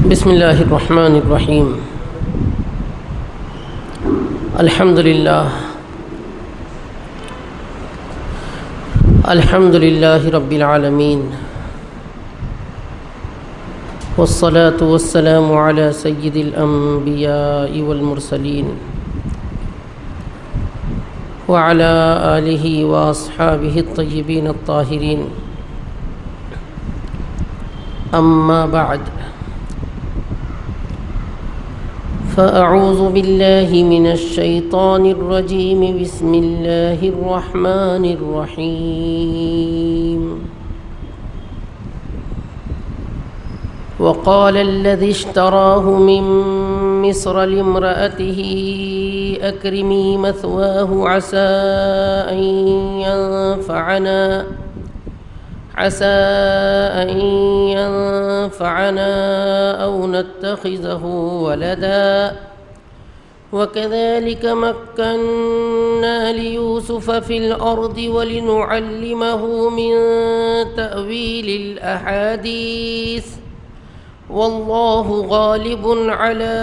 بسم اللہ الرحمن الرحیم الحمد للہ رب العالمین والصلاة والسلام علی سید الانبیاء والمرسلین وعلی آلہ واصحابہ الطیبین الطاہرین اما بعد فأعوذ بالله من الشيطان الرجيم بسم الله الرحمن الرحيم وقال الذي اشتراه من مصر لامرأته أكرمي مثواه عسى أن ينفعنا أو نتخذه ولدا وكذلك مكنا ليوسف في الأرض ولنعلمه من تأويل الأحاديث والله غالب على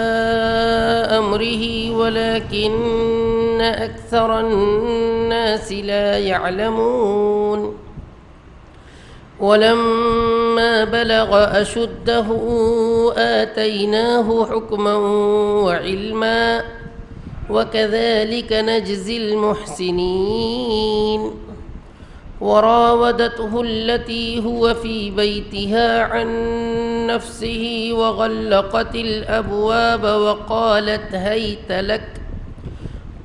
أمره ولكن أكثر الناس لا يعلمون ولما بلغ أشده آتيناه حكما وعلما وكذلك نجزي المحسنين وراودته التي هو في بيتها عن نفسه وغلقت الأبواب وقالت هيت لك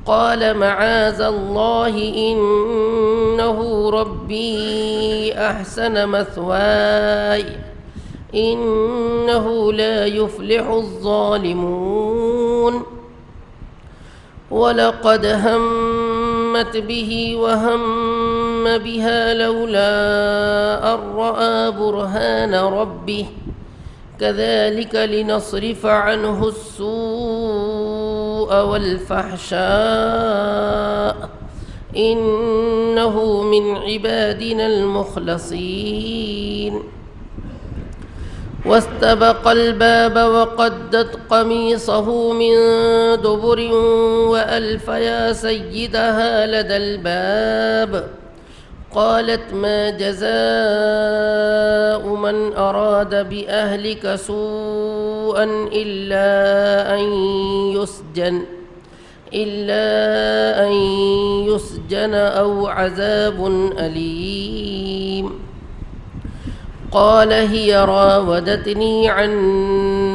قال معاذ الله إنه ربي أحسن مثواي إنه لا يفلح الظالمون ولقد همت به وهم بها لولا أن رأى برهان ربه كذلك لنصرف عنه السوء والفحشاء إنه من عبادنا المخلصين واستبق الباب وقدت قميصه من دبر وألف يا سيدها لدى الباب قالت ما جزاء من أراد بأهلك سوءا إلا أن يسجن أو عذاب أليم قال هي راودتني عن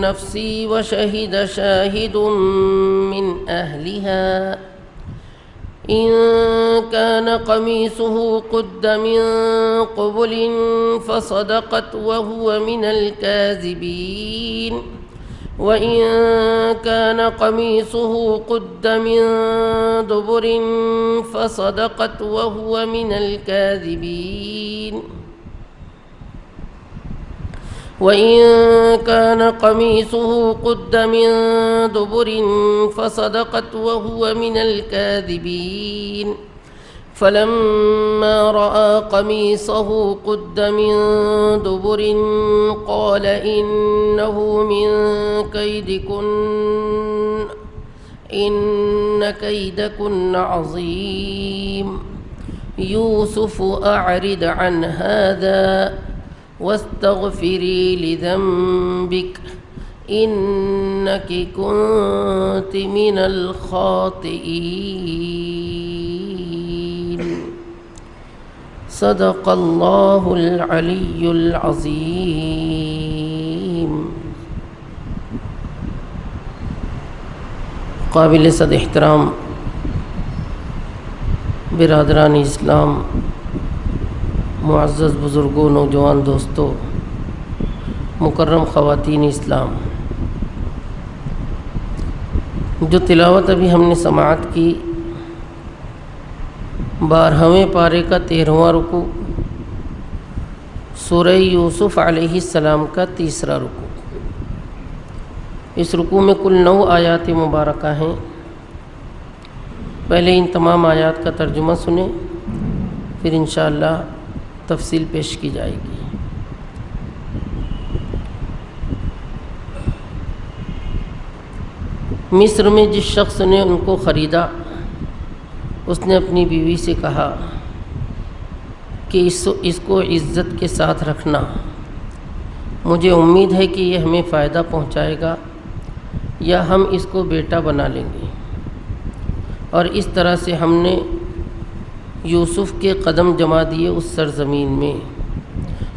نفسي وشهد شاهد من أهلها إن كان قميصه قد من قبل فصدقت وهو من الكاذبين وإن كان قميصه قد من دبر فصدقت وهو من الكاذبين وإن كان قميصه قد من دبر فصدقت وهو من الكاذبين فلما رأى قميصه قد من دبر قال إنه من كيدكن إن كيدكن عظيم يوسف أعرض عن هذا واستغفري لذنبك إنك كنت من الخاطئين صدق الله العلي العظيم قابل صد احترام برادران اسلام، معزز بزرگوں، نوجوان دوستوں، مکرم خواتین اسلام، جو تلاوت ابھی ہم نے سماعت کی 12ویں پارے کا 13واں رکوع، سورہ یوسف علیہ السلام کا 3را رکوع۔ اس رکوع میں کل 9 آیات مبارکہ ہیں۔ پہلے ان تمام آیات کا ترجمہ سنیں، پھر انشاءاللہ تفصیل پیش کی جائے گی۔ مصر میں جس شخص نے ان کو خریدا اس نے اپنی بیوی سے کہا کہ اس کو عزت کے ساتھ رکھنا، مجھے امید ہے کہ یہ ہمیں فائدہ پہنچائے گا یا ہم اس کو بیٹا بنا لیں گے۔ اور اس طرح سے ہم نے یوسف کے قدم جما دیے اس سرزمین میں،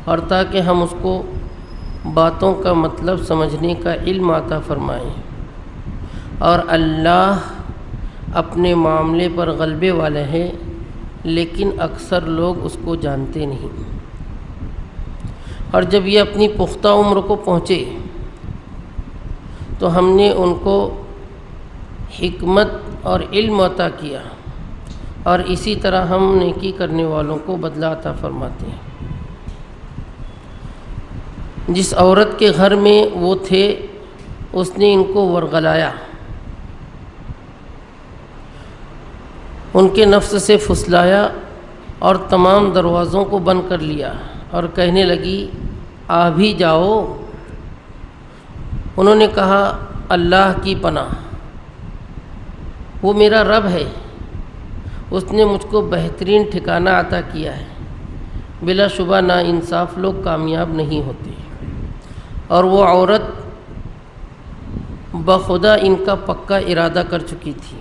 اور تاکہ ہم اس کو باتوں کا مطلب سمجھنے کا علم عطا فرمائیں، اور اللہ اپنے معاملے پر غلبے والا ہے، لیکن اکثر لوگ اس کو جانتے نہیں۔ اور جب یہ اپنی پختہ عمر کو پہنچے تو ہم نے ان کو حکمت اور علم عطا کیا، اور اسی طرح ہم نیکی کرنے والوں کو بدلہ عطا فرماتے ہیں۔ جس عورت کے گھر میں وہ تھے اس نے ان کو ورغلایا، ان کے نفس سے پھسلایا اور تمام دروازوں کو بند کر لیا، اور کہنے لگی آ بھی جاؤ۔ انہوں نے کہا اللہ کی پناہ، وہ میرا رب ہے، اس نے مجھ کو بہترین ٹھکانہ عطا کیا ہے، بلا شبہ ناانصاف لوگ کامیاب نہیں ہوتے۔ اور وہ عورت بخدا ان کا پکا ارادہ کر چکی تھی،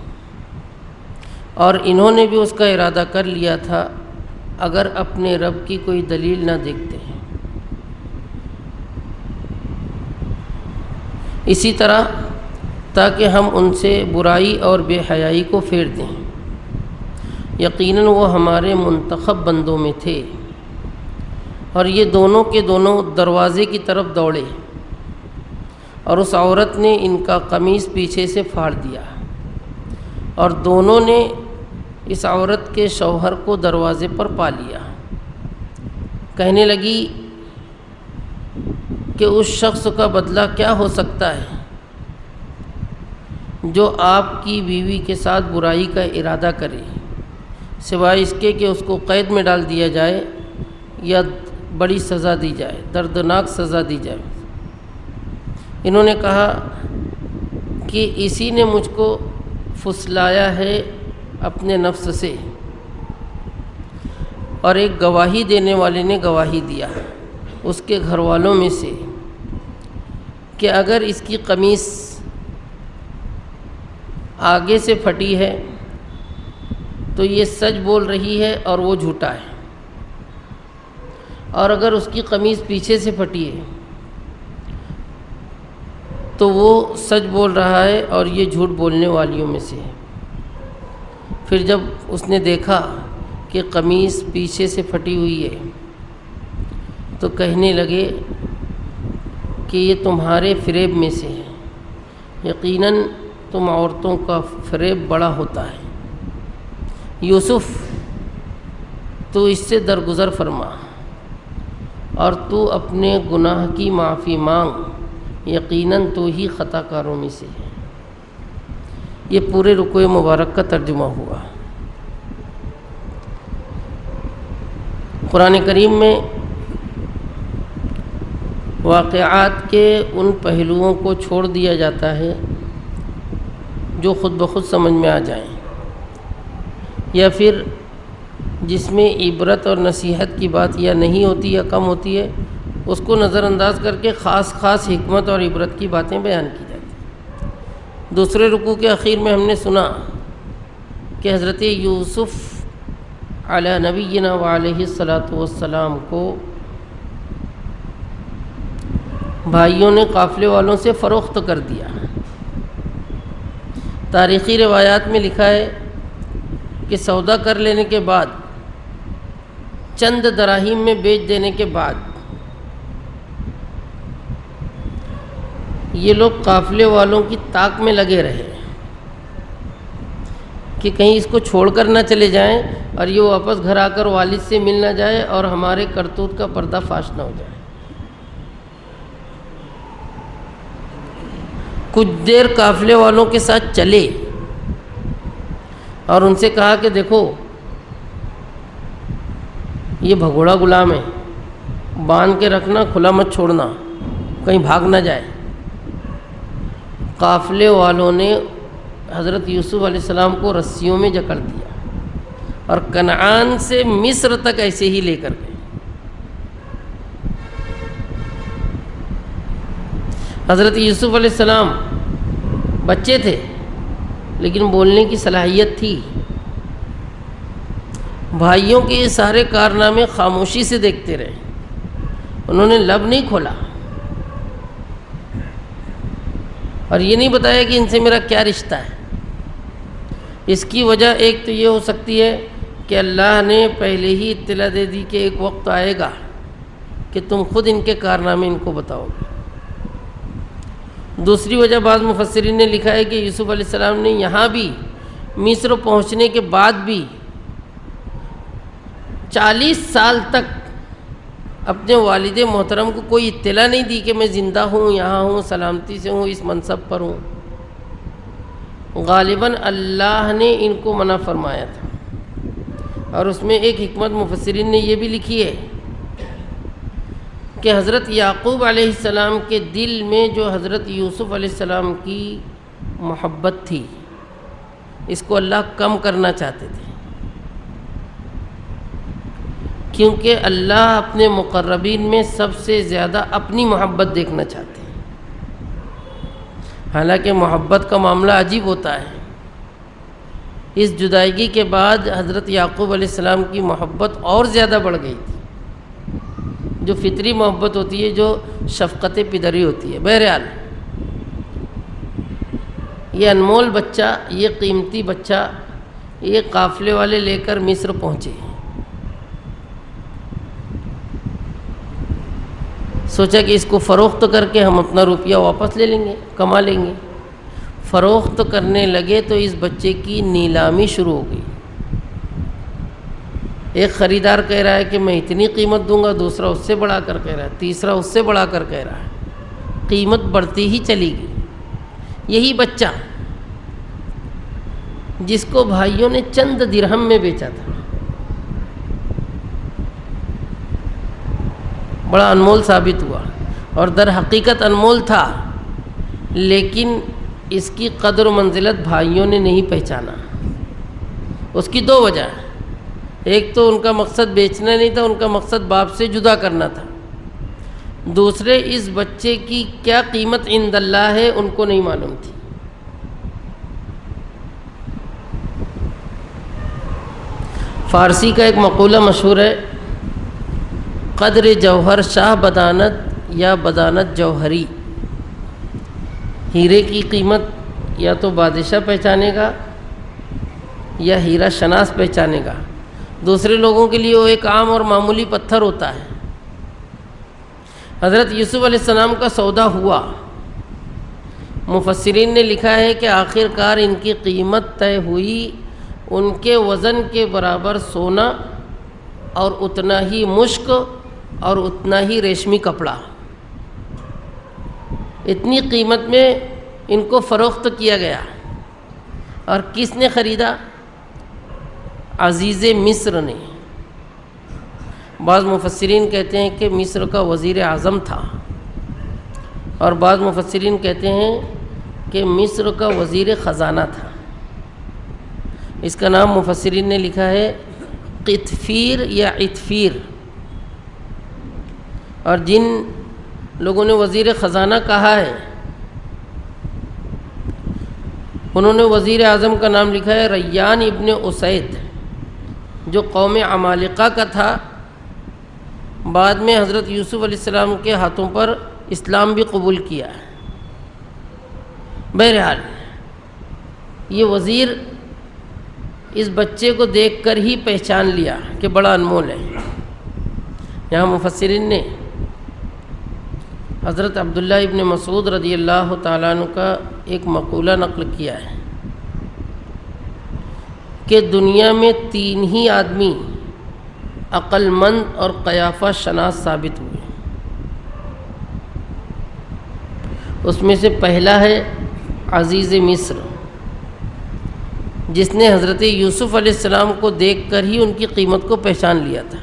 اور انہوں نے بھی اس کا ارادہ کر لیا تھا اگر اپنے رب کی کوئی دلیل نہ دیکھتے ہیں۔ اسی طرح تاکہ ہم ان سے برائی اور بے حیائی کو پھیر دیں، یقیناً وہ ہمارے منتخب بندوں میں تھے۔ اور یہ دونوں کے دونوں دروازے کی طرف دوڑے، اور اس عورت نے ان کا قمیص پیچھے سے پھاڑ دیا، اور دونوں نے اس عورت کے شوہر کو دروازے پر پا لیا۔ کہنے لگی کہ اس شخص کا بدلہ کیا ہو سکتا ہے جو آپ کی بیوی کے ساتھ برائی کا ارادہ کرے، سوائے اس کے کہ اس کو قید میں ڈال دیا جائے یا بڑی سزا دی جائے، دردناک سزا دی جائے۔ انہوں نے کہا کہ اسی نے مجھ کو پھسلایا ہے اپنے نفس سے، اور ایک گواہی دینے والے نے گواہی دیا اس کے گھر والوں میں سے کہ اگر اس کی قمیص آگے سے پھٹی ہے تو یہ سچ بول رہی ہے اور وہ جھوٹا ہے، اور اگر اس کی قمیص پیچھے سے پھٹی ہے تو وہ سچ بول رہا ہے اور یہ جھوٹ بولنے والیوں میں سے ہے۔ پھر جب اس نے دیکھا کہ قمیص پیچھے سے پھٹی ہوئی ہے تو کہنے لگے کہ یہ تمہارے فریب میں سے ہے، یقیناً تم عورتوں کا فریب بڑا ہوتا ہے۔ یوسف تو اس سے درگزر فرما اور تو اپنے گناہ کی معافی مانگ، یقیناً تو ہی خطا کاروں میں سے ہے۔ یہ پورے رکوع مبارک کا ترجمہ ہوا۔ قرآن کریم میں واقعات کے ان پہلوؤں کو چھوڑ دیا جاتا ہے جو خود بخود سمجھ میں آ جائیں، یا پھر جس میں عبرت اور نصیحت کی بات یا نہیں ہوتی یا کم ہوتی ہے، اس کو نظر انداز کر کے خاص حکمت اور عبرت کی باتیں بیان کی جاتی ہیں۔ دوسرے رکوع کے اخیر میں ہم نے سنا کہ حضرت یوسف علی نبینا وعلیہ الصلاۃ والسلام کو بھائیوں نے قافلے والوں سے فروخت کر دیا۔ تاریخی روایات میں لکھا ہے کہ سودا کر لینے کے بعد، چند دراہیم میں بیچ دینے کے بعد، یہ لوگ قافلے والوں کی طاق میں لگے رہے کہ کہیں اس کو چھوڑ کر نہ چلے جائیں اور یہ واپس گھر آ کر والد سے مل نہ جائے اور ہمارے کرتوت کا پردہ فاش نہ ہو جائے۔ کچھ دیر قافلے والوں کے ساتھ چلے اور ان سے کہا کہ دیکھو یہ بھگوڑا غلام ہے، باندھ کے رکھنا، کھلا مت چھوڑنا، کہیں بھاگ نہ جائے۔ قافلے والوں نے حضرت یوسف علیہ السلام کو رسیوں میں جکڑ دیا اور کنعان سے مصر تک ایسے ہی لے کر گئے۔ حضرت یوسف علیہ السلام بچے تھے لیکن بولنے کی صلاحیت تھی۔ بھائیوں کے یہ سارے کارنامے خاموشی سے دیکھتے رہے، انہوں نے لب نہیں کھولا اور یہ نہیں بتایا کہ ان سے میرا کیا رشتہ ہے۔ اس کی وجہ ایک تو یہ ہو سکتی ہے کہ اللہ نے پہلے ہی اطلاع دے دی کہ ایک وقت آئے گا کہ تم خود ان کے کارنامے ان کو بتاؤ گے۔ دوسری وجہ بعض مفسرین نے لکھا ہے کہ یوسف علیہ السلام نے یہاں بھی مصر پہنچنے کے بعد بھی 40 سال تک اپنے والد محترم کو کوئی اطلاع نہیں دی کہ میں زندہ ہوں، یہاں ہوں، سلامتی سے ہوں، اس منصب پر ہوں۔ غالباً اللہ نے ان کو منع فرمایا تھا، اور اس میں ایک حکمت مفسرین نے یہ بھی لکھی ہے کہ حضرت یعقوب علیہ السلام کے دل میں جو حضرت یوسف علیہ السلام کی محبت تھی، اس کو اللہ کم کرنا چاہتے تھے، کیونکہ اللہ اپنے مقربین میں سب سے زیادہ اپنی محبت دیکھنا چاہتے ہیں۔ حالانکہ محبت کا معاملہ عجیب ہوتا ہے۔ اس جدائیگی کے بعد حضرت یعقوب علیہ السلام کی محبت اور زیادہ بڑھ گئی تھی، جو فطری محبت ہوتی ہے، جو شفقت پدری ہوتی ہے۔ بہرحال یہ انمول بچہ، یہ قیمتی بچہ، یہ قافلے والے لے کر مصر پہنچے۔ سوچا کہ اس کو فروخت کر کے ہم اپنا روپیہ واپس لے لیں گے، کما لیں گے۔ فروخت کرنے لگے تو اس بچے کی نیلامی شروع ہو گئی۔ ایک خریدار کہہ رہا ہے کہ میں اتنی قیمت دوں گا، دوسرا اس سے بڑھا کر کہہ رہا ہے، تیسرا اس سے بڑھا کر کہہ رہا ہے۔ قیمت بڑھتی ہی چلی گئی۔ یہی بچہ جس کو بھائیوں نے چند درہم میں بیچا تھا، بڑا انمول ثابت ہوا، اور در حقیقت انمول تھا، لیکن اس کی قدر و منزلت بھائیوں نے نہیں پہچانا۔ اس کی دو وجہ ہیں۔ ایک تو ان کا مقصد بیچنا نہیں تھا، ان کا مقصد باپ سے جدا کرنا تھا۔ دوسرے، اس بچے کی کیا قیمت عند اللہ ہے ان کو نہیں معلوم تھی۔ فارسی کا ایک مقولہ مشہور ہے، قدر جوہر شاہ بدانت یا بدانت جوہری۔ ہیرے کی قیمت یا تو بادشاہ پہچانے گا یا ہیرا شناس پہچانے گا، دوسرے لوگوں کے لیے وہ ایک عام اور معمولی پتھر ہوتا ہے۔ حضرت یوسف علیہ السلام کا سودا ہوا۔ مفسرین نے لکھا ہے کہ آخر کار ان کی قیمت طے ہوئی، ان کے وزن کے برابر سونا اور اتنا ہی مشک اور اتنا ہی ریشمی کپڑا، اتنی قیمت میں ان کو فروخت کیا گیا۔ اور کس نے خریدا؟ عزیز مصر نے۔ بعض مفسرین کہتے ہیں کہ مصر کا وزیر اعظم تھا، اور بعض مفسرین کہتے ہیں کہ مصر کا وزیر خزانہ تھا۔ اس کا نام مفسرین نے لکھا ہے قطفیر یا عطفیر، اور جن لوگوں نے وزیر خزانہ کہا ہے انہوں نے وزیر اعظم کا نام لکھا ہے ریان ابن اسید، جو قوم عمالقہ کا تھا۔ بعد میں حضرت یوسف علیہ السلام کے ہاتھوں پر اسلام بھی قبول کیا ہے۔ بہرحال یہ وزیر اس بچے کو دیکھ کر ہی پہچان لیا کہ بڑا انمول ہے۔ یہاں مفسرین نے حضرت عبداللہ ابن مسعود رضی اللہ تعالیٰ عنہ کا ایک مقولہ نقل کیا ہے کہ دنیا میں 3 ہی آدمی عقل مند اور قیافہ شناس ثابت ہوئے۔ اس میں سے پہلا ہے عزیز مصر، جس نے حضرت یوسف علیہ السلام کو دیکھ کر ہی ان کی قیمت کو پہچان لیا تھا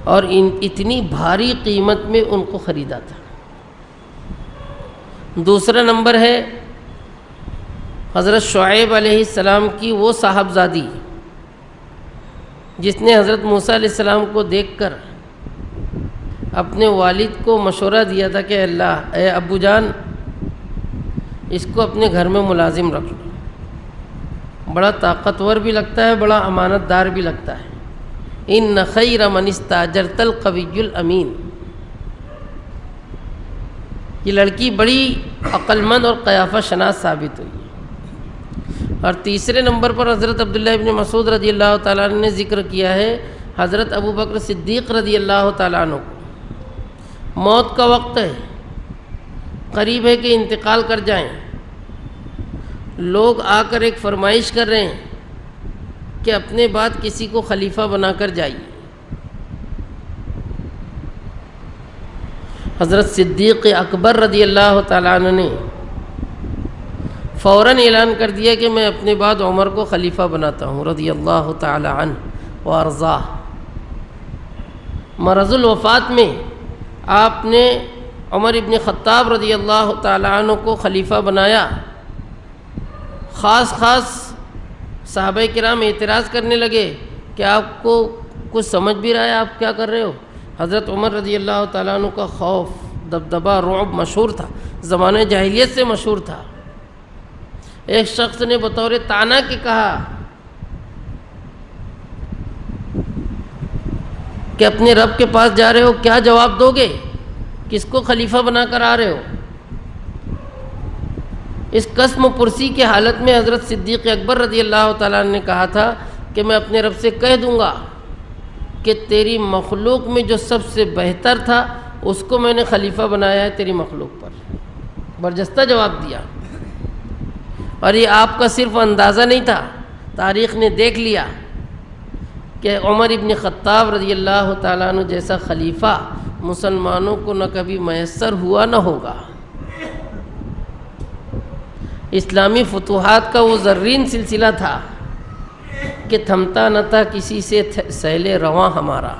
اور اتنی بھاری قیمت میں ان کو خریدا تھا۔ دوسرا نمبر ہے حضرت شعیب علیہ السلام کی وہ صاحبزادی جس نے حضرت موسیٰ علیہ السلام کو دیکھ کر اپنے والد کو مشورہ دیا تھا کہ اللہ اے ابو جان اس کو اپنے گھر میں ملازم رکھ لو، بڑا طاقتور بھی لگتا ہے، بڑا امانت دار بھی لگتا ہے۔ ان خیر من استاجرت القوی الامین، یہ لڑکی بڑی عقل مند اور قیافہ شناس ثابت ہوئی۔ اور تیسرے نمبر پر حضرت عبداللہ ابن مسعود رضی اللہ تعالیٰ عنہ نے ذکر کیا ہے حضرت ابو بکر صدیق رضی اللہ تعالیٰ عنہ کو موت کا وقت ہے، قریب ہے کہ انتقال کر جائیں، لوگ آ کر ایک فرمائش کر رہے ہیں کہ اپنے بعد کسی کو خلیفہ بنا کر جائیے۔ حضرت صدیق اکبر رضی اللہ تعالیٰ عنہ نے فوراً اعلان کر دیا کہ میں اپنے بعد عمر کو خلیفہ بناتا ہوں رضی اللہ تعالیٰ عنہ وارضاہ۔ مرض الوفات میں آپ نے عمر ابن خطاب رضی اللہ تعالیٰ عنہ کو خلیفہ بنایا۔ خاص صحابہ کرام اعتراض کرنے لگے کہ آپ کو کچھ سمجھ بھی رہا ہے، آپ کیا کر رہے ہو؟ حضرت عمر رضی اللہ تعالیٰ عنہ کا خوف، دبدبہ، رعب مشہور تھا، زمانہ جاہلیت سے مشہور تھا۔ ایک شخص نے بطور طعنہ کے کہا کہ اپنے رب کے پاس جا رہے ہو، کیا جواب دو گے؟ کس کو خلیفہ بنا کر آ رہے ہو؟ اس قسم و پرسی کی حالت میں حضرت صدیق اکبر رضی اللہ تعالیٰ عنہ نے کہا تھا کہ میں اپنے رب سے کہہ دوں گا کہ تیری مخلوق میں جو سب سے بہتر تھا اس کو میں نے خلیفہ بنایا ہے تیری مخلوق پر۔ برجستہ جواب دیا، اور یہ آپ کا صرف اندازہ نہیں تھا، تاریخ نے دیکھ لیا کہ عمر ابن خطاب رضی اللہ تعالیٰ عنہ جیسا خلیفہ مسلمانوں کو نہ کبھی میسر ہوا نہ ہوگا۔ اسلامی فتوحات کا وہ زرین سلسلہ تھا کہ تھمتا نہ تھا کسی سے سیل رواں ہمارا۔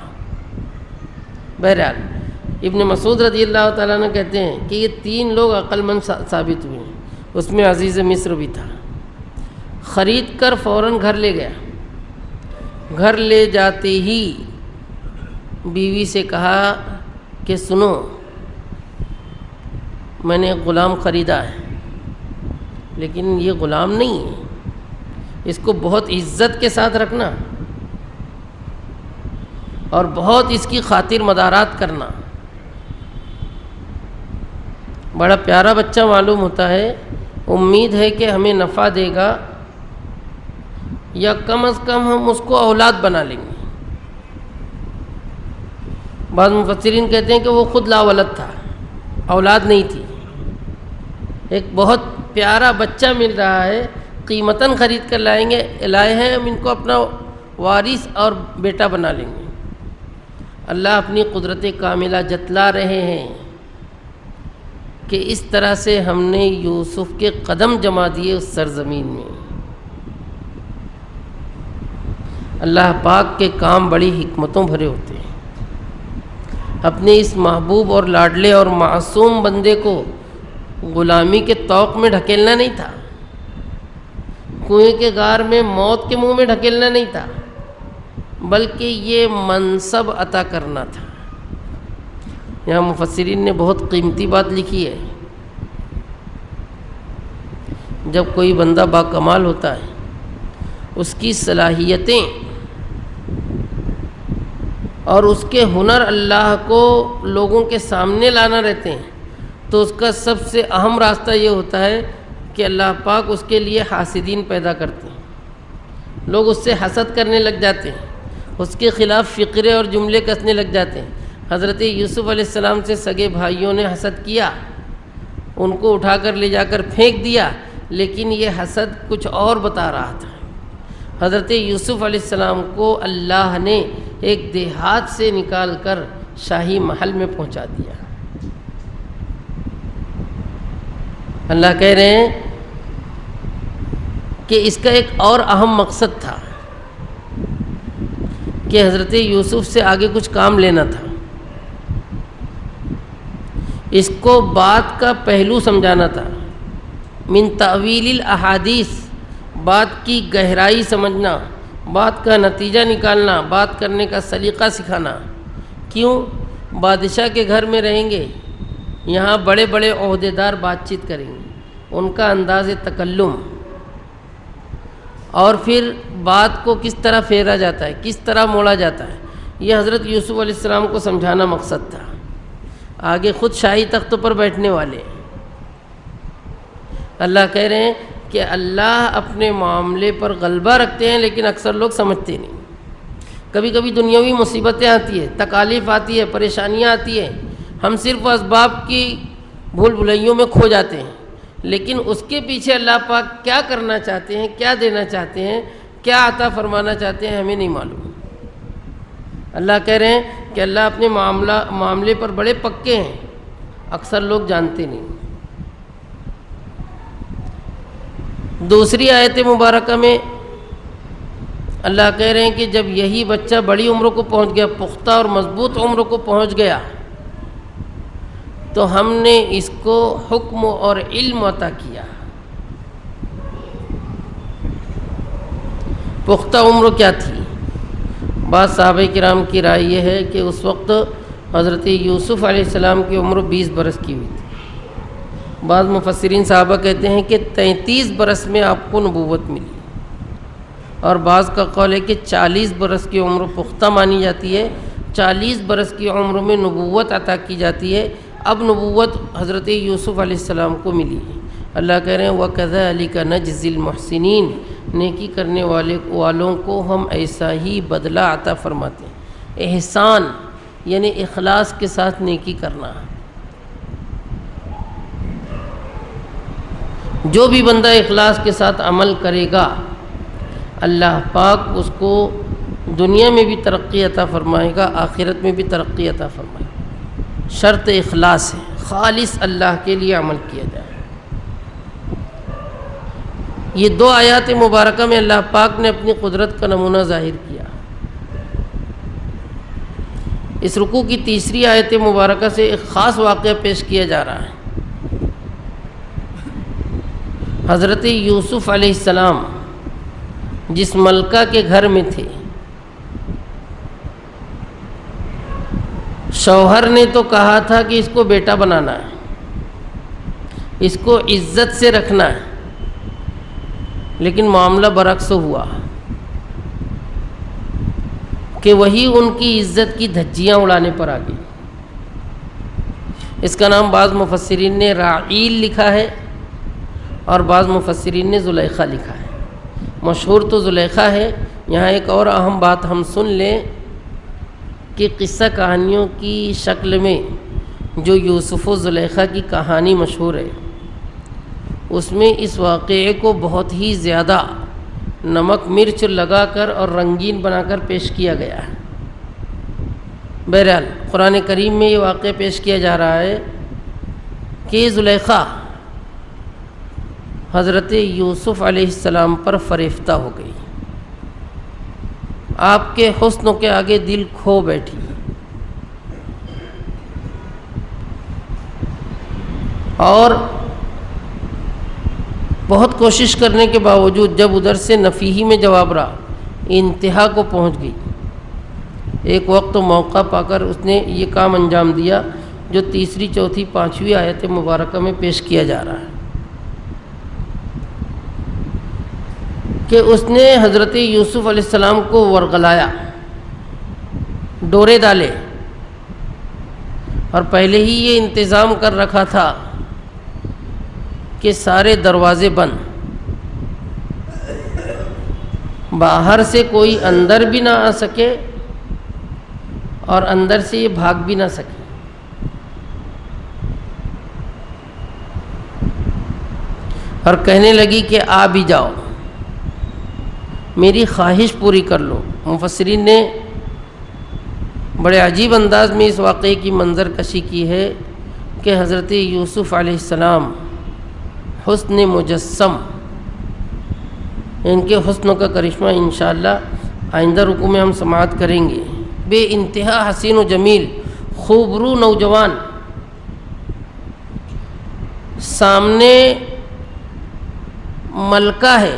بہرحال ابن مسعود رضی اللہ تعالیٰ عنہ کہتے ہیں کہ یہ تین لوگ عقل مند ثابت ہوئے ہیں، اس میں عزیز مصر بھی تھا۔ خرید کر فوراً گھر لے گیا، گھر لے جاتے ہی بیوی سے کہا کہ سنو، میں نے ایک غلام خریدا ہے، لیکن یہ غلام نہیں ہے، اس کو بہت عزت کے ساتھ رکھنا اور بہت اس کی خاطر مدارات کرنا۔ بڑا پیارا بچہ معلوم ہوتا ہے، امید ہے کہ ہمیں نفع دے گا یا کم از کم ہم اس کو اولاد بنا لیں گے۔ بعض مفسرین کہتے ہیں کہ وہ خود لا ولد تھا، اولاد نہیں تھی، ایک بہت پیارا بچہ مل رہا ہے، قیمتاً خرید کر لائے ہیں، ہم ان کو اپنا وارث اور بیٹا بنا لیں گے۔ اللہ اپنی قدرت کاملہ جتلا رہے ہیں کہ اس طرح سے ہم نے یوسف کے قدم جما دیے اس سرزمین میں۔ اللہ پاک کے کام بڑی حکمتوں بھرے ہوتے ہیں۔ اپنے اس محبوب اور لاڈلے اور معصوم بندے کو غلامی کے طوق میں ڈھکیلنا نہیں تھا، کنویں کے غار میں موت کے منہ میں ڈھکیلنا نہیں تھا، بلکہ یہ منصب عطا کرنا تھا۔ یہاں مفسرین نے بہت قیمتی بات لکھی ہے، جب کوئی بندہ باکمال ہوتا ہے، اس کی صلاحیتیں اور اس کے ہنر اللہ کو لوگوں کے سامنے لانا رہتے ہیں، تو اس کا سب سے اہم راستہ یہ ہوتا ہے کہ اللہ پاک اس کے لیے حاسدین پیدا کرتے ہیں، لوگ اس سے حسد کرنے لگ جاتے ہیں، اس کے خلاف فقرے اور جملے کسنے لگ جاتے ہیں۔ حضرت یوسف علیہ السلام سے سگے بھائیوں نے حسد کیا، ان کو اٹھا کر لے جا کر پھینک دیا، لیکن یہ حسد کچھ اور بتا رہا تھا۔ حضرت یوسف علیہ السلام کو اللہ نے ایک دیہات سے نکال کر شاہی محل میں پہنچا دیا۔ اللہ کہہ رہے ہیں کہ اس کا ایک اور اہم مقصد تھا کہ حضرت یوسف سے آگے کچھ کام لینا تھا، اس کو بات کا پہلو سمجھانا تھا، من تعویل الاحادیث، بات کی گہرائی سمجھنا، بات کا نتیجہ نکالنا، بات کرنے کا سلیقہ سکھانا۔ کیوں؟ بادشاہ کے گھر میں رہیں گے، یہاں بڑے بڑے عہدیدار بات چیت کریں گے، ان کا انداز تکلم، اور پھر بات کو کس طرح پھیرا جاتا ہے، کس طرح موڑا جاتا ہے، یہ حضرت یوسف علیہ السلام کو سمجھانا مقصد تھا۔ آگے خود شاہی تخت پر بیٹھنے والے، اللہ کہہ رہے ہیں کہ اللہ اپنے معاملے پر غلبہ رکھتے ہیں، لیکن اکثر لوگ سمجھتے نہیں۔ کبھی کبھی دنیاوی مصیبتیں آتی ہیں، تکالیف آتی ہے، پریشانیاں آتی ہیں، ہم صرف اسباب کی بھول بھلائیوں میں کھو جاتے ہیں، لیکن اس کے پیچھے اللہ پاک کیا کرنا چاہتے ہیں، کیا دینا چاہتے ہیں، کیا عطا فرمانا چاہتے ہیں، ہمیں نہیں معلوم۔ اللہ کہہ رہے ہیں کہ اللہ اپنے معاملے پر بڑے پکے ہیں، اکثر لوگ جانتے نہیں۔ دوسری آیت مبارکہ میں اللہ کہہ رہے ہیں کہ جب یہی بچہ بڑی عمر کو پہنچ گیا، پختہ اور مضبوط عمر کو پہنچ گیا، تو ہم نے اس کو حکم اور علم عطا کیا۔ پختہ عمر کیا تھی؟ بعض صحابہ کرام کی رائے یہ ہے کہ اس وقت حضرت یوسف علیہ السلام کی عمر 20 برس کی ہوئی تھی۔ بعض مفسرین صحابہ کہتے ہیں کہ 33 برس میں آپ کو نبوت ملی، اور بعض کا قول ہے کہ 40 برس کی عمر پختہ مانی جاتی ہے، 40 برس کی عمر میں نبوت عطا کی جاتی ہے۔ اب نبوت حضرت یوسف علیہ السلام کو ملی ہے۔ اللہ کہہ رہے ہیں وَكَذَلِكَ نَجْزِي الْمُحْسِنِينَ، نیکی کرنے والوں کو ہم ایسا ہی بدلہ عطا فرماتے ہیں۔ احسان یعنی اخلاص کے ساتھ نیکی کرنا۔ جو بھی بندہ اخلاص کے ساتھ عمل کرے گا، اللہ پاک اس کو دنیا میں بھی ترقی عطا فرمائے گا، آخرت میں بھی ترقی عطا فرمائے گا۔ شرط اخلاص ہے، خالص اللہ کے لیے عمل کیا جائے۔ یہ دو آیات مبارکہ میں اللہ پاک نے اپنی قدرت کا نمونہ ظاہر کیا۔ اس رکوع کی تیسری آیت مبارکہ سے ایک خاص واقعہ پیش کیا جا رہا ہے۔ حضرت یوسف علیہ السلام جس ملکہ کے گھر میں تھے، شوہر نے تو کہا تھا کہ اس کو بیٹا بنانا ہے، اس کو عزت سے رکھنا ہے، لیکن معاملہ برعکس ہوا کہ وہی ان کی عزت کی دھجیاں اڑانے پر آ گئی۔ اس کا نام بعض مفسرین نے راعیل لکھا ہے اور بعض مفسرین نے زلیخا لکھا ہے۔ مشہور تو زلیخا ہے۔ یہاں ایک اور اہم بات ہم سن لیں کہ قصہ کہانیوں کی شکل میں جو یوسف و زلیخا کی کہانی مشہور ہے، اس میں اس واقعے کو بہت ہی زیادہ نمک مرچ لگا کر اور رنگین بنا کر پیش کیا گیا ہے۔ بہرحال قرآن کریم میں یہ واقعہ پیش کیا جا رہا ہے کہ زلیخا حضرت یوسف علیہ السلام پر فریفتہ ہو گئی، آپ کے حسن کے آگے دل کھو بیٹھی، اور بہت کوشش کرنے کے باوجود جب ادھر سے نفیہی میں جواب رہا، انتہا کو پہنچ گئی۔ ایک وقت موقع پا کر اس نے یہ کام انجام دیا جو تیسری چوتھی پانچویں آیت مبارکہ میں پیش کیا جا رہا ہے، کہ اس نے حضرت یوسف علیہ السلام کو ورغلایا، ڈورے ڈالے، اور پہلے ہی یہ انتظام کر رکھا تھا کہ سارے دروازے بند، باہر سے کوئی اندر بھی نہ آ سکے اور اندر سے یہ بھاگ بھی نہ سکے۔ اور کہنے لگی کہ آ بھی جاؤ، میری خواہش پوری کر لو۔ مفسرین نے بڑے عجیب انداز میں اس واقعے کی منظر کشی کی ہے کہ حضرت یوسف علیہ السلام حسن مجسم، ان کے حسن کا کرشمہ انشاءاللہ آئندہ رکوع میں ہم سماعت کریں گے۔ بے انتہا حسین و جمیل، خوبرو نوجوان، سامنے ملکہ ہے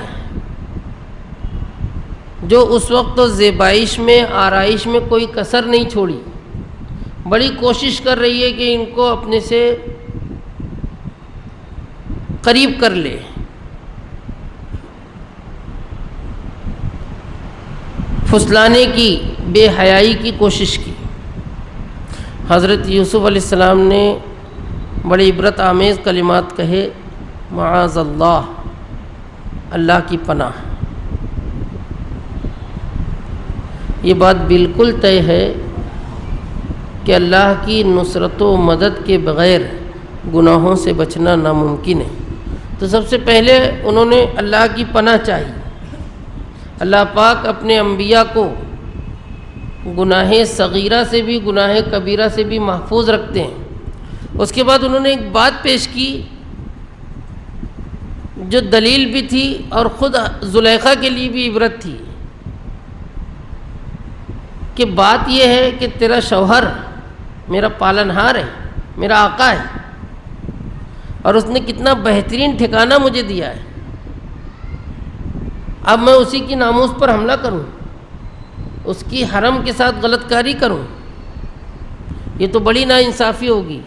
جو اس وقت تو زیبائش میں آرائش میں کوئی کسر نہیں چھوڑی، بڑی کوشش کر رہی ہے کہ ان کو اپنے سے قریب کر لے۔ پھسلانے کی، بے حیائی کی کوشش کی۔ حضرت یوسف علیہ السلام نے بڑی عبرت آمیز کلمات کہے، معاذ اللہ، اللہ کی پناہ۔ یہ بات بالکل طے ہے کہ اللہ کی نصرت و مدد کے بغیر گناہوں سے بچنا ناممکن ہے۔ تو سب سے پہلے انہوں نے اللہ کی پناہ چاہی۔ اللہ پاک اپنے انبیاء کو گناہ صغیرہ سے بھی گناہ کبیرہ سے بھی محفوظ رکھتے ہیں۔ اس کے بعد انہوں نے ایک بات پیش کی جو دلیل بھی تھی اور خود زلیخا کے لیے بھی عبرت تھی، کہ بات یہ ہے کہ تیرا شوہر میرا پالنہار ہے، میرا آقا ہے، اور اس نے کتنا بہترین ٹھکانہ مجھے دیا ہے، اب میں اسی کی ناموس پر حملہ کروں، اس کی حرم کے ساتھ غلط کاری کروں؟ یہ تو بڑی ناانصافی ہوگی،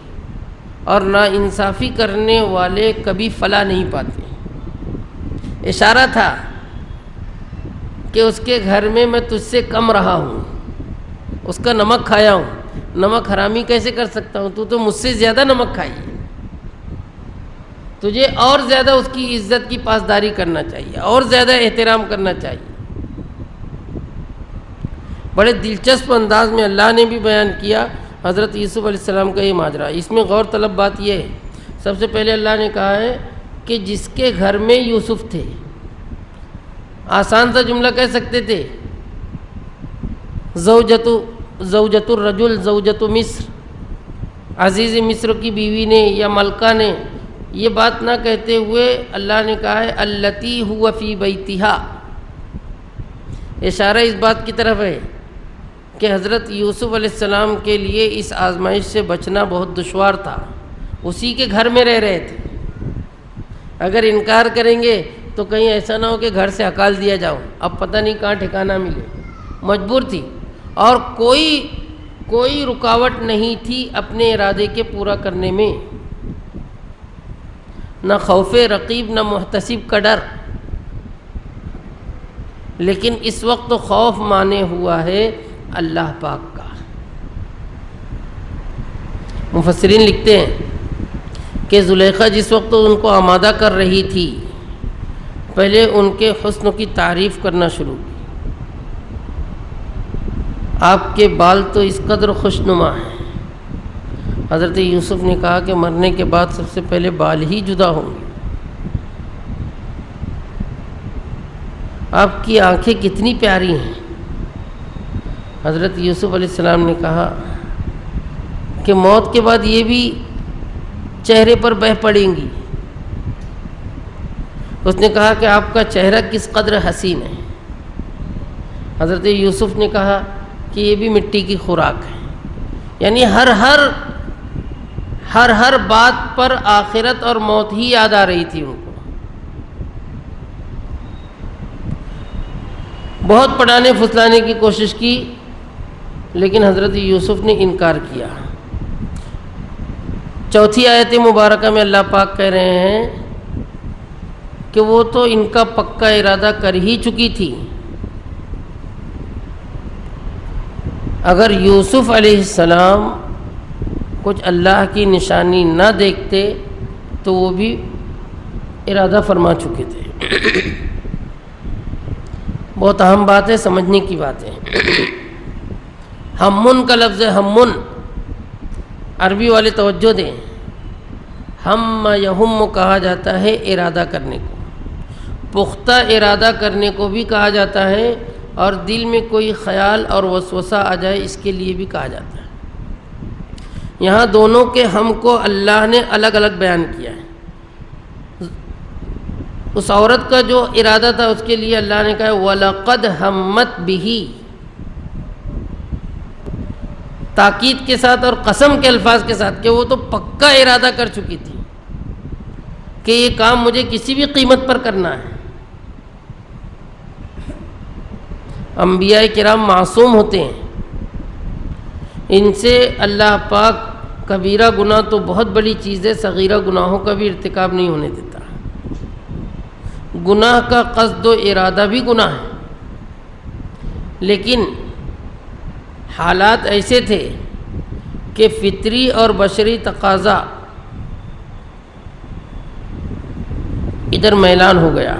اور ناانصافی کرنے والے کبھی فلاح نہیں پاتے۔ اشارہ تھا کہ اس کے گھر میں میں تجھ سے کم رہا ہوں، اس کا نمک کھایا ہوں، نمک حرامی کیسے کر سکتا ہوں؟ تو مجھ سے زیادہ نمک کھائی ہے، تجھے اور زیادہ اس کی عزت کی پاسداری کرنا چاہیے، اور زیادہ احترام کرنا چاہیے۔ بڑے دلچسپ انداز میں اللہ نے بھی بیان کیا حضرت یوسف علیہ السلام کا یہ ماجرا۔ اس میں غور طلب بات یہ ہے، سب سے پہلے اللہ نے کہا ہے کہ جس کے گھر میں یوسف تھے، آسان سا جملہ کہہ سکتے تھے، زوجۃ الرجل زوجۃ مصر، عزیز مصر کی بیوی نے یا ملکہ نے، یہ بات نہ کہتے ہوئے اللہ نے کہا ہے التی ہوا فی بیتہا۔ اشارہ اس بات کی طرف ہے کہ حضرت یوسف علیہ السلام کے لیے اس آزمائش سے بچنا بہت دشوار تھا، اسی کے گھر میں رہ رہے تھے۔ اگر انکار کریں گے تو کہیں ایسا نہ ہو کہ گھر سے ہکال دیا جاؤ، اب پتہ نہیں کہاں ٹھکانہ ملے۔ مجبور تھی، اور کوئی رکاوٹ نہیں تھی اپنے ارادے کے پورا کرنے میں، نہ خوف رقیب نہ محتسب کا ڈر۔ لیکن اس وقت تو خوف مانے ہوا ہے اللہ پاک کا۔ مفسرین لکھتے ہیں کہ زلیخا جس وقت ان کو آمادہ کر رہی تھی، پہلے ان کے حسن کی تعریف کرنا شروع کی۔ آپ کے بال تو اس قدر خوشنما ہیں۔ حضرت یوسف نے کہا کہ مرنے کے بعد سب سے پہلے بال ہی جدا ہوں گے۔ آپ کی آنکھیں کتنی پیاری ہیں۔ حضرت یوسف علیہ السلام نے کہا کہ موت کے بعد یہ بھی چہرے پر بہہ پڑیں گی۔ اس نے کہا کہ آپ کا چہرہ کس قدر حسین ہے۔ حضرت یوسف نے کہا کہ یہ بھی مٹی کی خوراک ہے، یعنی ہر بات پر آخرت اور موت ہی یاد آ رہی تھی ان کو۔ بہت پڑھانے پھسلانے کی کوشش کی، لیکن حضرت یوسف نے انکار کیا۔ چوتھی آیت مبارکہ میں اللہ پاک کہہ رہے ہیں کہ وہ تو ان کا پکا ارادہ کر ہی چکی تھی۔ اگر یوسف علیہ السلام کچھ اللہ کی نشانی نہ دیکھتے تو وہ بھی ارادہ فرما چکے تھے۔ بہت اہم بات ہے، سمجھنے کی بات ہے۔ ہمن کا لفظ ہے، ہمن، عربی والے توجہ دیں۔ ہم یہم کہا جاتا ہے ارادہ کرنے کو، پختہ ارادہ کرنے کو بھی کہا جاتا ہے، اور دل میں کوئی خیال اور وسوسہ آ جائے اس کے لیے بھی کہا جاتا ہے۔ یہاں دونوں کے ہم کو اللہ نے الگ الگ بیان کیا ہے۔ اس عورت کا جو ارادہ تھا اس کے لیے اللہ نے کہا وَلَقَدْ هَمَّتْ بِهِ، تاکید کے ساتھ اور قسم کے الفاظ کے ساتھ کہ وہ تو پکا ارادہ کر چکی تھی۔ کہ یہ کام مجھے کسی بھی قیمت پر کرنا ہے۔ انبیاء کرام معصوم ہوتے ہیں، ان سے اللہ پاک کبیرہ گناہ تو بہت بڑی چیز ہے، صغیرہ گناہوں کا بھی ارتکاب نہیں ہونے دیتا۔ گناہ کا قصد و ارادہ بھی گناہ ہے، لیکن حالات ایسے تھے کہ فطری اور بشری تقاضا ادھر میلان ہو گیا۔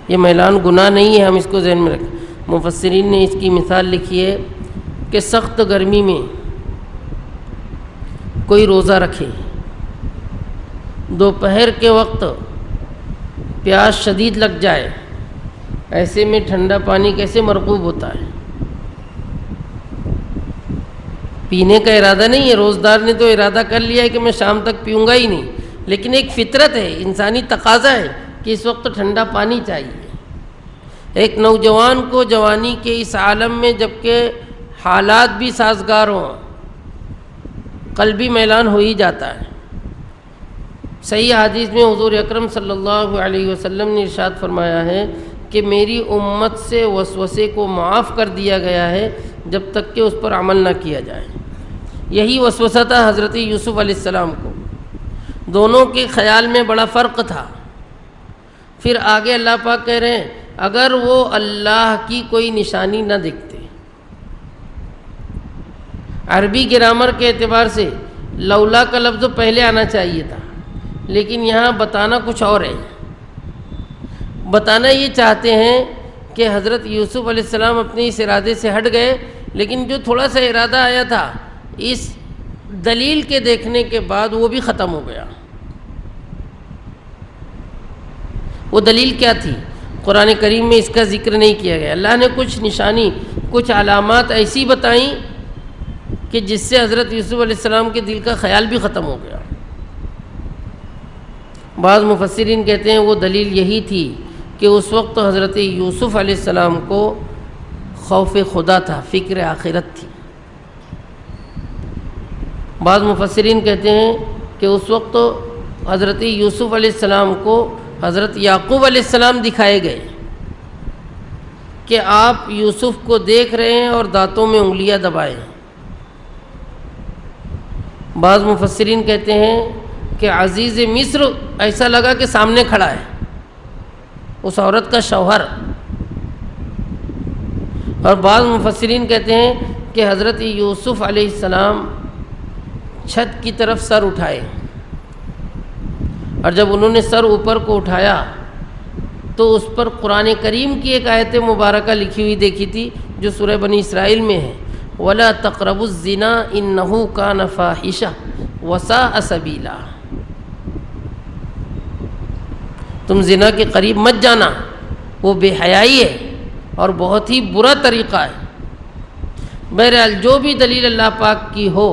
یہ میلان گناہ نہیں ہے، ہم اس کو ذہن میں رکھیں۔ مفسرین نے اس کی مثال لکھی ہے کہ سخت گرمی میں کوئی روزہ رکھے، دوپہر کے وقت پیاس شدید لگ جائے، ایسے میں ٹھنڈا پانی کیسے مرغوب ہوتا ہے؟ پینے کا ارادہ نہیں ہے، روزدار نے تو ارادہ کر لیا ہے کہ میں شام تک پیوں گا ہی نہیں، لیکن ایک فطرت ہے، انسانی تقاضا ہے کہ اس وقت ٹھنڈا پانی چاہیے۔ ایک نوجوان کو جوانی کے اس عالم میں جبکہ حالات بھی سازگار ہوں، قلبی میلان ہو ہی جاتا ہے۔ صحیح حدیث میں حضور اکرم صلی اللہ علیہ وسلم نے ارشاد فرمایا ہے کہ میری امت سے وسوسے کو معاف کر دیا گیا ہے جب تک کہ اس پر عمل نہ کیا جائے۔ یہی وسوسہ تھا حضرت یوسف علیہ السلام کو، دونوں کے خیال میں بڑا فرق تھا۔ پھر آگے اللہ پاک کہہ رہے ہیں اگر وہ اللہ کی کوئی نشانی نہ دیکھتے، عربی گرامر کے اعتبار سے لولا کا لفظ پہلے آنا چاہیے تھا، لیکن یہاں بتانا کچھ اور ہے۔ بتانا یہ چاہتے ہیں کہ حضرت یوسف علیہ السلام اپنے اس ارادے سے ہٹ گئے، لیکن جو تھوڑا سا ارادہ آیا تھا اس دلیل کے دیکھنے کے بعد وہ بھی ختم ہو گیا۔ وہ دلیل کیا تھی؟ قرآن کریم میں اس کا ذکر نہیں کیا گیا۔ اللہ نے کچھ نشانی، کچھ علامات ایسی بتائیں کہ جس سے حضرت یوسف علیہ السلام کے دل کا خیال بھی ختم ہو گیا۔ بعض مفسرین کہتے ہیں وہ دلیل یہی تھی کہ اس وقت حضرت یوسف علیہ السلام کو خوف خدا تھا، فکر آخرت تھی۔ بعض مفسرین کہتے ہیں کہ اس وقت حضرت یوسف علیہ السلام کو حضرت یعقوب علیہ السلام دکھائے گئے کہ آپ یوسف کو دیکھ رہے ہیں اور دانتوں میں انگلیاں دبائے۔ بعض مفسرین کہتے ہیں کہ عزیز مصر ایسا لگا کہ سامنے کھڑا ہے، اس عورت کا شوہر۔ اور بعض مفسرین کہتے ہیں کہ حضرت یوسف علیہ السلام چھت کی طرف سر اٹھائے، اور جب انہوں نے سر اوپر کو اٹھایا تو اس پر قرآن کریم کی ایک آیت مبارکہ لکھی ہوئی دیکھی تھی جو سورہ بنی اسرائیل میں ہے، وَلَا تَقْرَبُوا الزِّنَا إِنَّهُ كَانَ فَاحِشَةً وَسَاءَ سَبِيلًا، تم زنا کے قریب مت جانا، وہ بے حیائی ہے اور بہت ہی برا طریقہ ہے۔ بہرحال جو بھی دلیل اللہ پاک کی ہو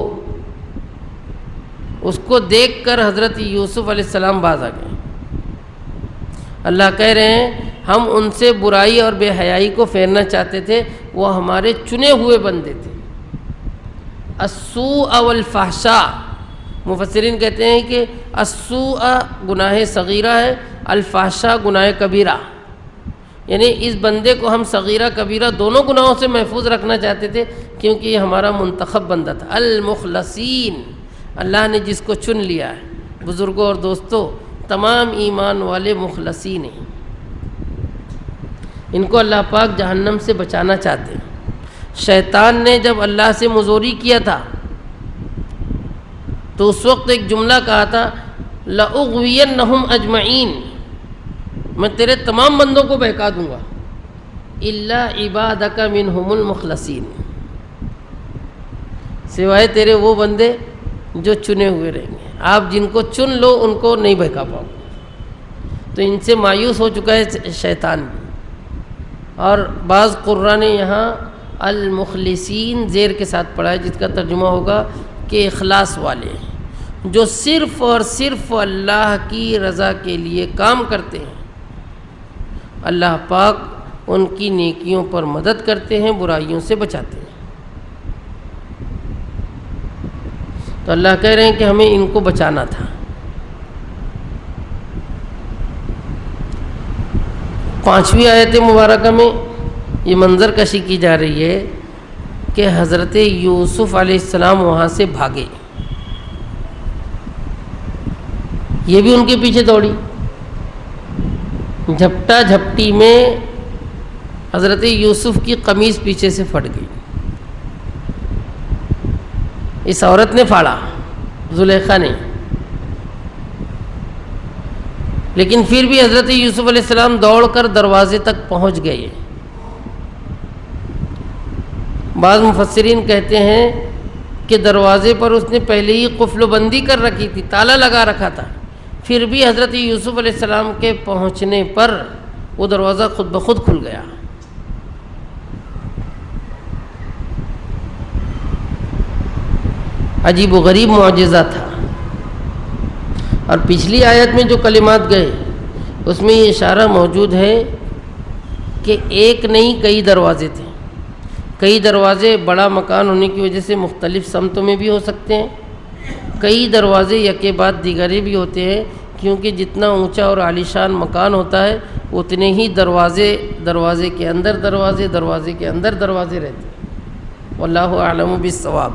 اس کو دیکھ کر حضرت یوسف علیہ السلام باز آ گئے۔ اللہ کہہ رہے ہیں ہم ان سے برائی اور بے حیائی کو پھیرنا چاہتے تھے، وہ ہمارے چنے ہوئے بندے تھے۔ السوء والفحشاء، مفسرین کہتے ہیں کہ السوء گناہ صغیرہ ہے، الفحشاء گناہ کبیرہ، یعنی اس بندے کو ہم صغیرہ کبیرہ دونوں گناہوں سے محفوظ رکھنا چاہتے تھے، کیونکہ یہ ہمارا منتخب بندہ تھا۔ المخلصین، اللہ نے جس کو چن لیا ہے۔ بزرگوں اور دوستوں، تمام ایمان والے مخلصین ہیں، ان کو اللہ پاک جہنم سے بچانا چاہتے ہیں۔ شیطان نے جب اللہ سے مزوری کیا تھا تو اس وقت ایک جملہ کہا تھا لَأُغْوِيَنَّهُمْ أَجْمَعِينَ، میں تیرے تمام بندوں کو بہکا دوں گا إِلَّا عِبَادَكَ مِنْهُمُ الْمُخْلَصِينَ، سوائے تیرے وہ بندے جو چنے ہوئے رہیں گے۔ آپ جن کو چن لو ان کو نہیں بہکا پاؤ، تو ان سے مایوس ہو چکا ہے شیطان بھی۔ اور بعض قراء نے یہاں المخلصین زیر کے ساتھ پڑھا ہے، جس کا ترجمہ ہوگا کہ اخلاص والے، جو صرف اور صرف اللہ کی رضا کے لیے کام کرتے ہیں۔ اللہ پاک ان کی نیکیوں پر مدد کرتے ہیں، برائیوں سے بچاتے ہیں۔ تو اللہ کہہ رہے ہیں کہ ہمیں ان کو بچانا تھا۔ 5ویں آیت مبارکہ میں یہ منظر کشی کی جا رہی ہے کہ حضرت یوسف علیہ السلام وہاں سے بھاگے، یہ بھی ان کے پیچھے دوڑی، جھپٹا جھپٹی میں حضرت یوسف کی قمیص پیچھے سے پھٹ گئی، اس عورت نے پھاڑا، زلیخا نے، لیکن پھر بھی حضرت یوسف علیہ السلام دوڑ کر دروازے تک پہنچ گئے۔ بعض مفسرین کہتے ہیں کہ دروازے پر اس نے پہلے ہی قفل و بندی کر رکھی تھی، تالا لگا رکھا تھا، پھر بھی حضرت یوسف علیہ السلام کے پہنچنے پر وہ دروازہ خود بخود کھل گیا۔ عجیب و غریب معجزہ تھا۔ اور پچھلی آیت میں جو کلمات گئے اس میں یہ اشارہ موجود ہے کہ ایک نہیں کئی دروازے تھے، کئی دروازے بڑا مکان ہونے کی وجہ سے مختلف سمتوں میں بھی ہو سکتے ہیں، کئی دروازے یکے بعد دیگرے بھی ہوتے ہیں، کیونکہ جتنا اونچا اور عالیشان مکان ہوتا ہے اتنے ہی دروازے کے اندر دروازے رہتے ہیں، واللہ اعلم بالصواب۔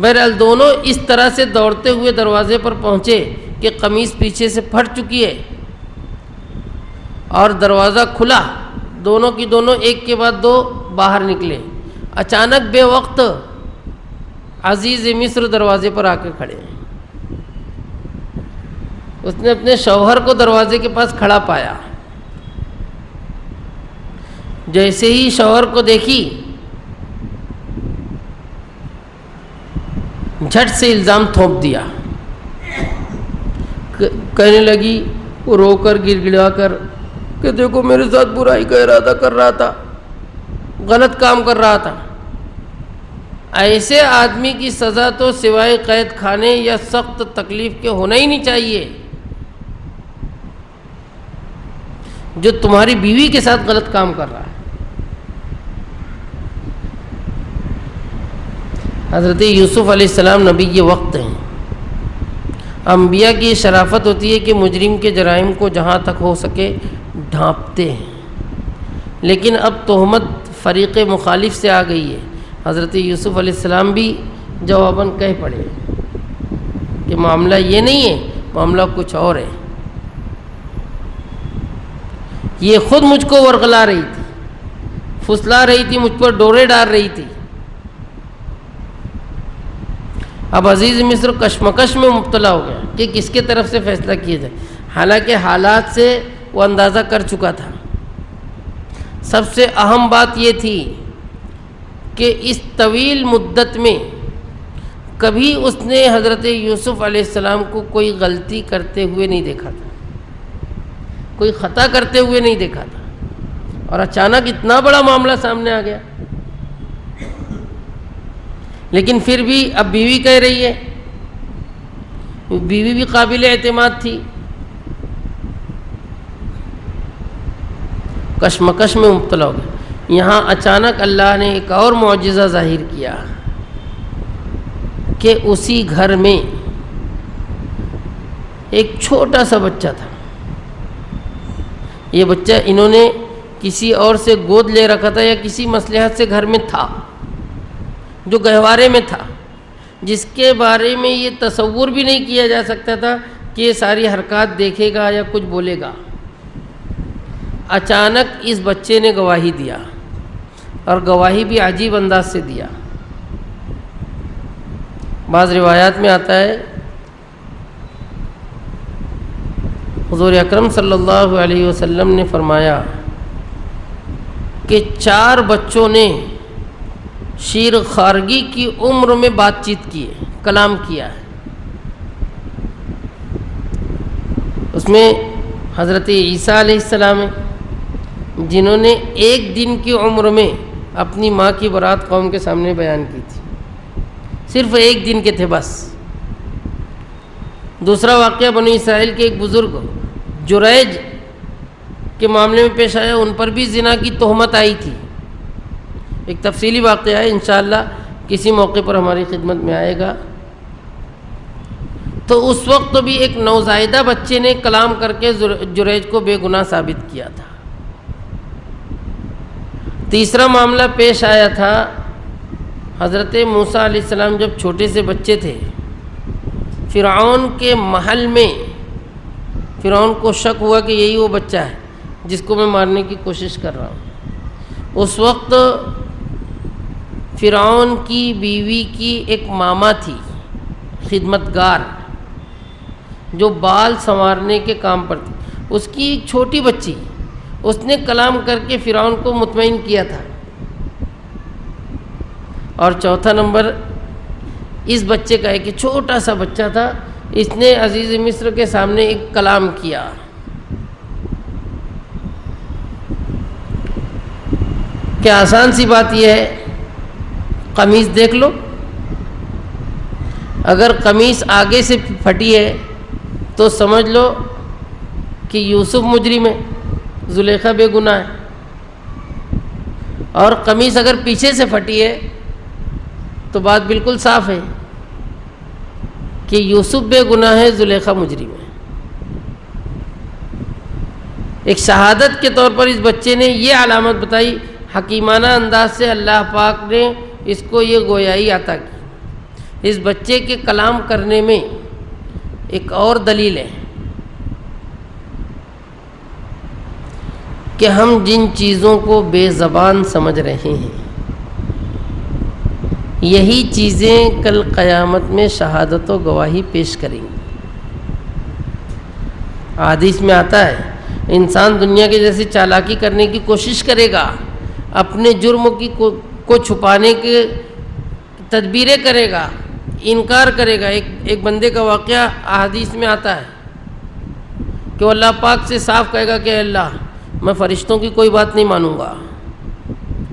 بہرحال دونوں اس طرح سے دوڑتے ہوئے دروازے پر پہنچے کہ قمیص پیچھے سے پھٹ چکی ہے اور دروازہ کھلا، دونوں کی دونوں ایک کے بعد دو باہر نکلے۔ اچانک بے وقت عزیز مصر دروازے پر آ کے کھڑے، اس نے اپنے شوہر کو دروازے کے پاس کھڑا پایا، جیسے ہی شوہر کو دیکھی جھٹ سے الزام تھوپ دیا، کہنے لگی وہ رو کر گر گڑا کر کہ دیکھو میرے ساتھ برائی کا ارادہ کر رہا تھا، غلط کام کر رہا تھا۔ ایسے آدمی کی سزا تو سوائے قید خانے یا سخت تکلیف کے ہونا ہی نہیں چاہیے جو تمہاری بیوی کے ساتھ غلط کام کر رہا ہے۔ حضرت یوسف علیہ السلام نبی یہ وقت ہیں، انبیاء کی شرافت ہوتی ہے کہ مجرم کے جرائم کو جہاں تک ہو سکے ڈھانپتے ہیں، لیکن اب تہمت فریق مخالف سے آ گئی ہے۔ حضرت یوسف علیہ السلام بھی جواباً کہہ پڑے کہ معاملہ یہ نہیں ہے، معاملہ کچھ اور ہے، یہ خود مجھ کو ورغلا رہی تھی، پھسلا رہی تھی، مجھ پر ڈورے ڈال رہی تھی۔ اب عزیز مصر کشمکش میں مبتلا ہو گیا کہ کس کے طرف سے فیصلہ کیا جائے، حالانکہ حالات سے وہ اندازہ کر چکا تھا۔ سب سے اہم بات یہ تھی کہ اس طویل مدت میں کبھی اس نے حضرت یوسف علیہ السلام کو کوئی غلطی کرتے ہوئے نہیں دیکھا تھا، کوئی خطا کرتے ہوئے نہیں دیکھا تھا، اور اچانک اتنا بڑا معاملہ سامنے آ گیا۔ لیکن پھر بھی اب بیوی کہہ رہی ہے، بیوی بھی قابل اعتماد تھی، کشمکش میں مبتلا ہو گیا۔ یہاں اچانک اللہ نے ایک اور معجزہ ظاہر کیا کہ اسی گھر میں ایک چھوٹا سا بچہ تھا، یہ بچہ انہوں نے کسی اور سے گود لے رکھا تھا یا کسی مصلحت سے گھر میں تھا جو گہوارے میں تھا، جس کے بارے میں یہ تصور بھی نہیں کیا جا سکتا تھا کہ یہ ساری حرکات دیکھے گا یا کچھ بولے گا۔ اچانک اس بچے نے گواہی دیا، اور گواہی بھی عجیب انداز سے دیا۔ بعض روایات میں آتا ہے حضور اکرم صلی اللہ علیہ وسلم نے فرمایا کہ 4 بچوں نے شیر خارگی کی عمر میں بات چیت کی ہے، کلام کیا ہے۔ اس میں حضرت عیسیٰ علیہ السلام ہیں جنہوں نے 1 دن کی عمر میں اپنی ماں کی برات قوم کے سامنے بیان کی تھی، صرف 1 دن کے تھے بس۔ دوسرا واقعہ بنی اسرائیل کے ایک بزرگ جریج کے معاملے میں پیش آیا، ان پر بھی زنا کی تہمت آئی تھی، ایک تفصیلی واقعہ ہے، انشاءاللہ کسی موقع پر ہماری خدمت میں آئے گا۔ تو اس وقت بھی ایک نوزائیدہ بچے نے کلام کر کے جریج کو بے گناہ ثابت کیا تھا۔ تیسرا معاملہ پیش آیا تھا، حضرت موسیٰ علیہ السلام جب چھوٹے سے بچے تھے، فرعون کے محل میں فرعون کو شک ہوا کہ یہی وہ بچہ ہے جس کو میں مارنے کی کوشش کر رہا ہوں۔ اس وقت فرعون کی بیوی کی ایک ماما تھی، خدمتگار، جو بال سنوارنے کے کام پر تھی، اس کی ایک چھوٹی بچی، اس نے کلام کر کے فرعون کو مطمئن کیا تھا۔ اور چوتھا نمبر اس بچے کا ہے کہ چھوٹا سا بچہ تھا، اس نے عزیز مصر کے سامنے ایک کلام کیا۔ کیا آسان سی بات یہ ہے، قمیص دیکھ لو، اگر قمیص آگے سے پھٹی ہے تو سمجھ لو کہ یوسف مجرم ہے، زلیخا بے گناہ ہے، اور قمیص اگر پیچھے سے پھٹی ہے تو بات بالکل صاف ہے کہ یوسف بے گناہ ہے، زلیخا مجرم ہے۔ ایک شہادت کے طور پر اس بچے نے یہ علامت بتائی، حکیمانہ انداز سے اللہ پاک نے اس کو یہ گویائی عطا کی۔ اس بچے کے کلام کرنے میں ایک اور دلیل ہے کہ ہم جن چیزوں کو بے زبان سمجھ رہے ہیں، یہی چیزیں کل قیامت میں شہادت و گواہی پیش کریں گی۔ حدیث میں آتا ہے، انسان دنیا کے جیسے چالاکی کرنے کی کوشش کرے گا، اپنے جرم کو چھپانے کے تدبیریں کرے گا، انکار کرے گا۔ ایک بندے کا واقعہ احادیث میں آتا ہے کہ وہ اللہ پاک سے صاف کہے گا کہ اے اللہ، میں فرشتوں کی کوئی بات نہیں مانوں گا،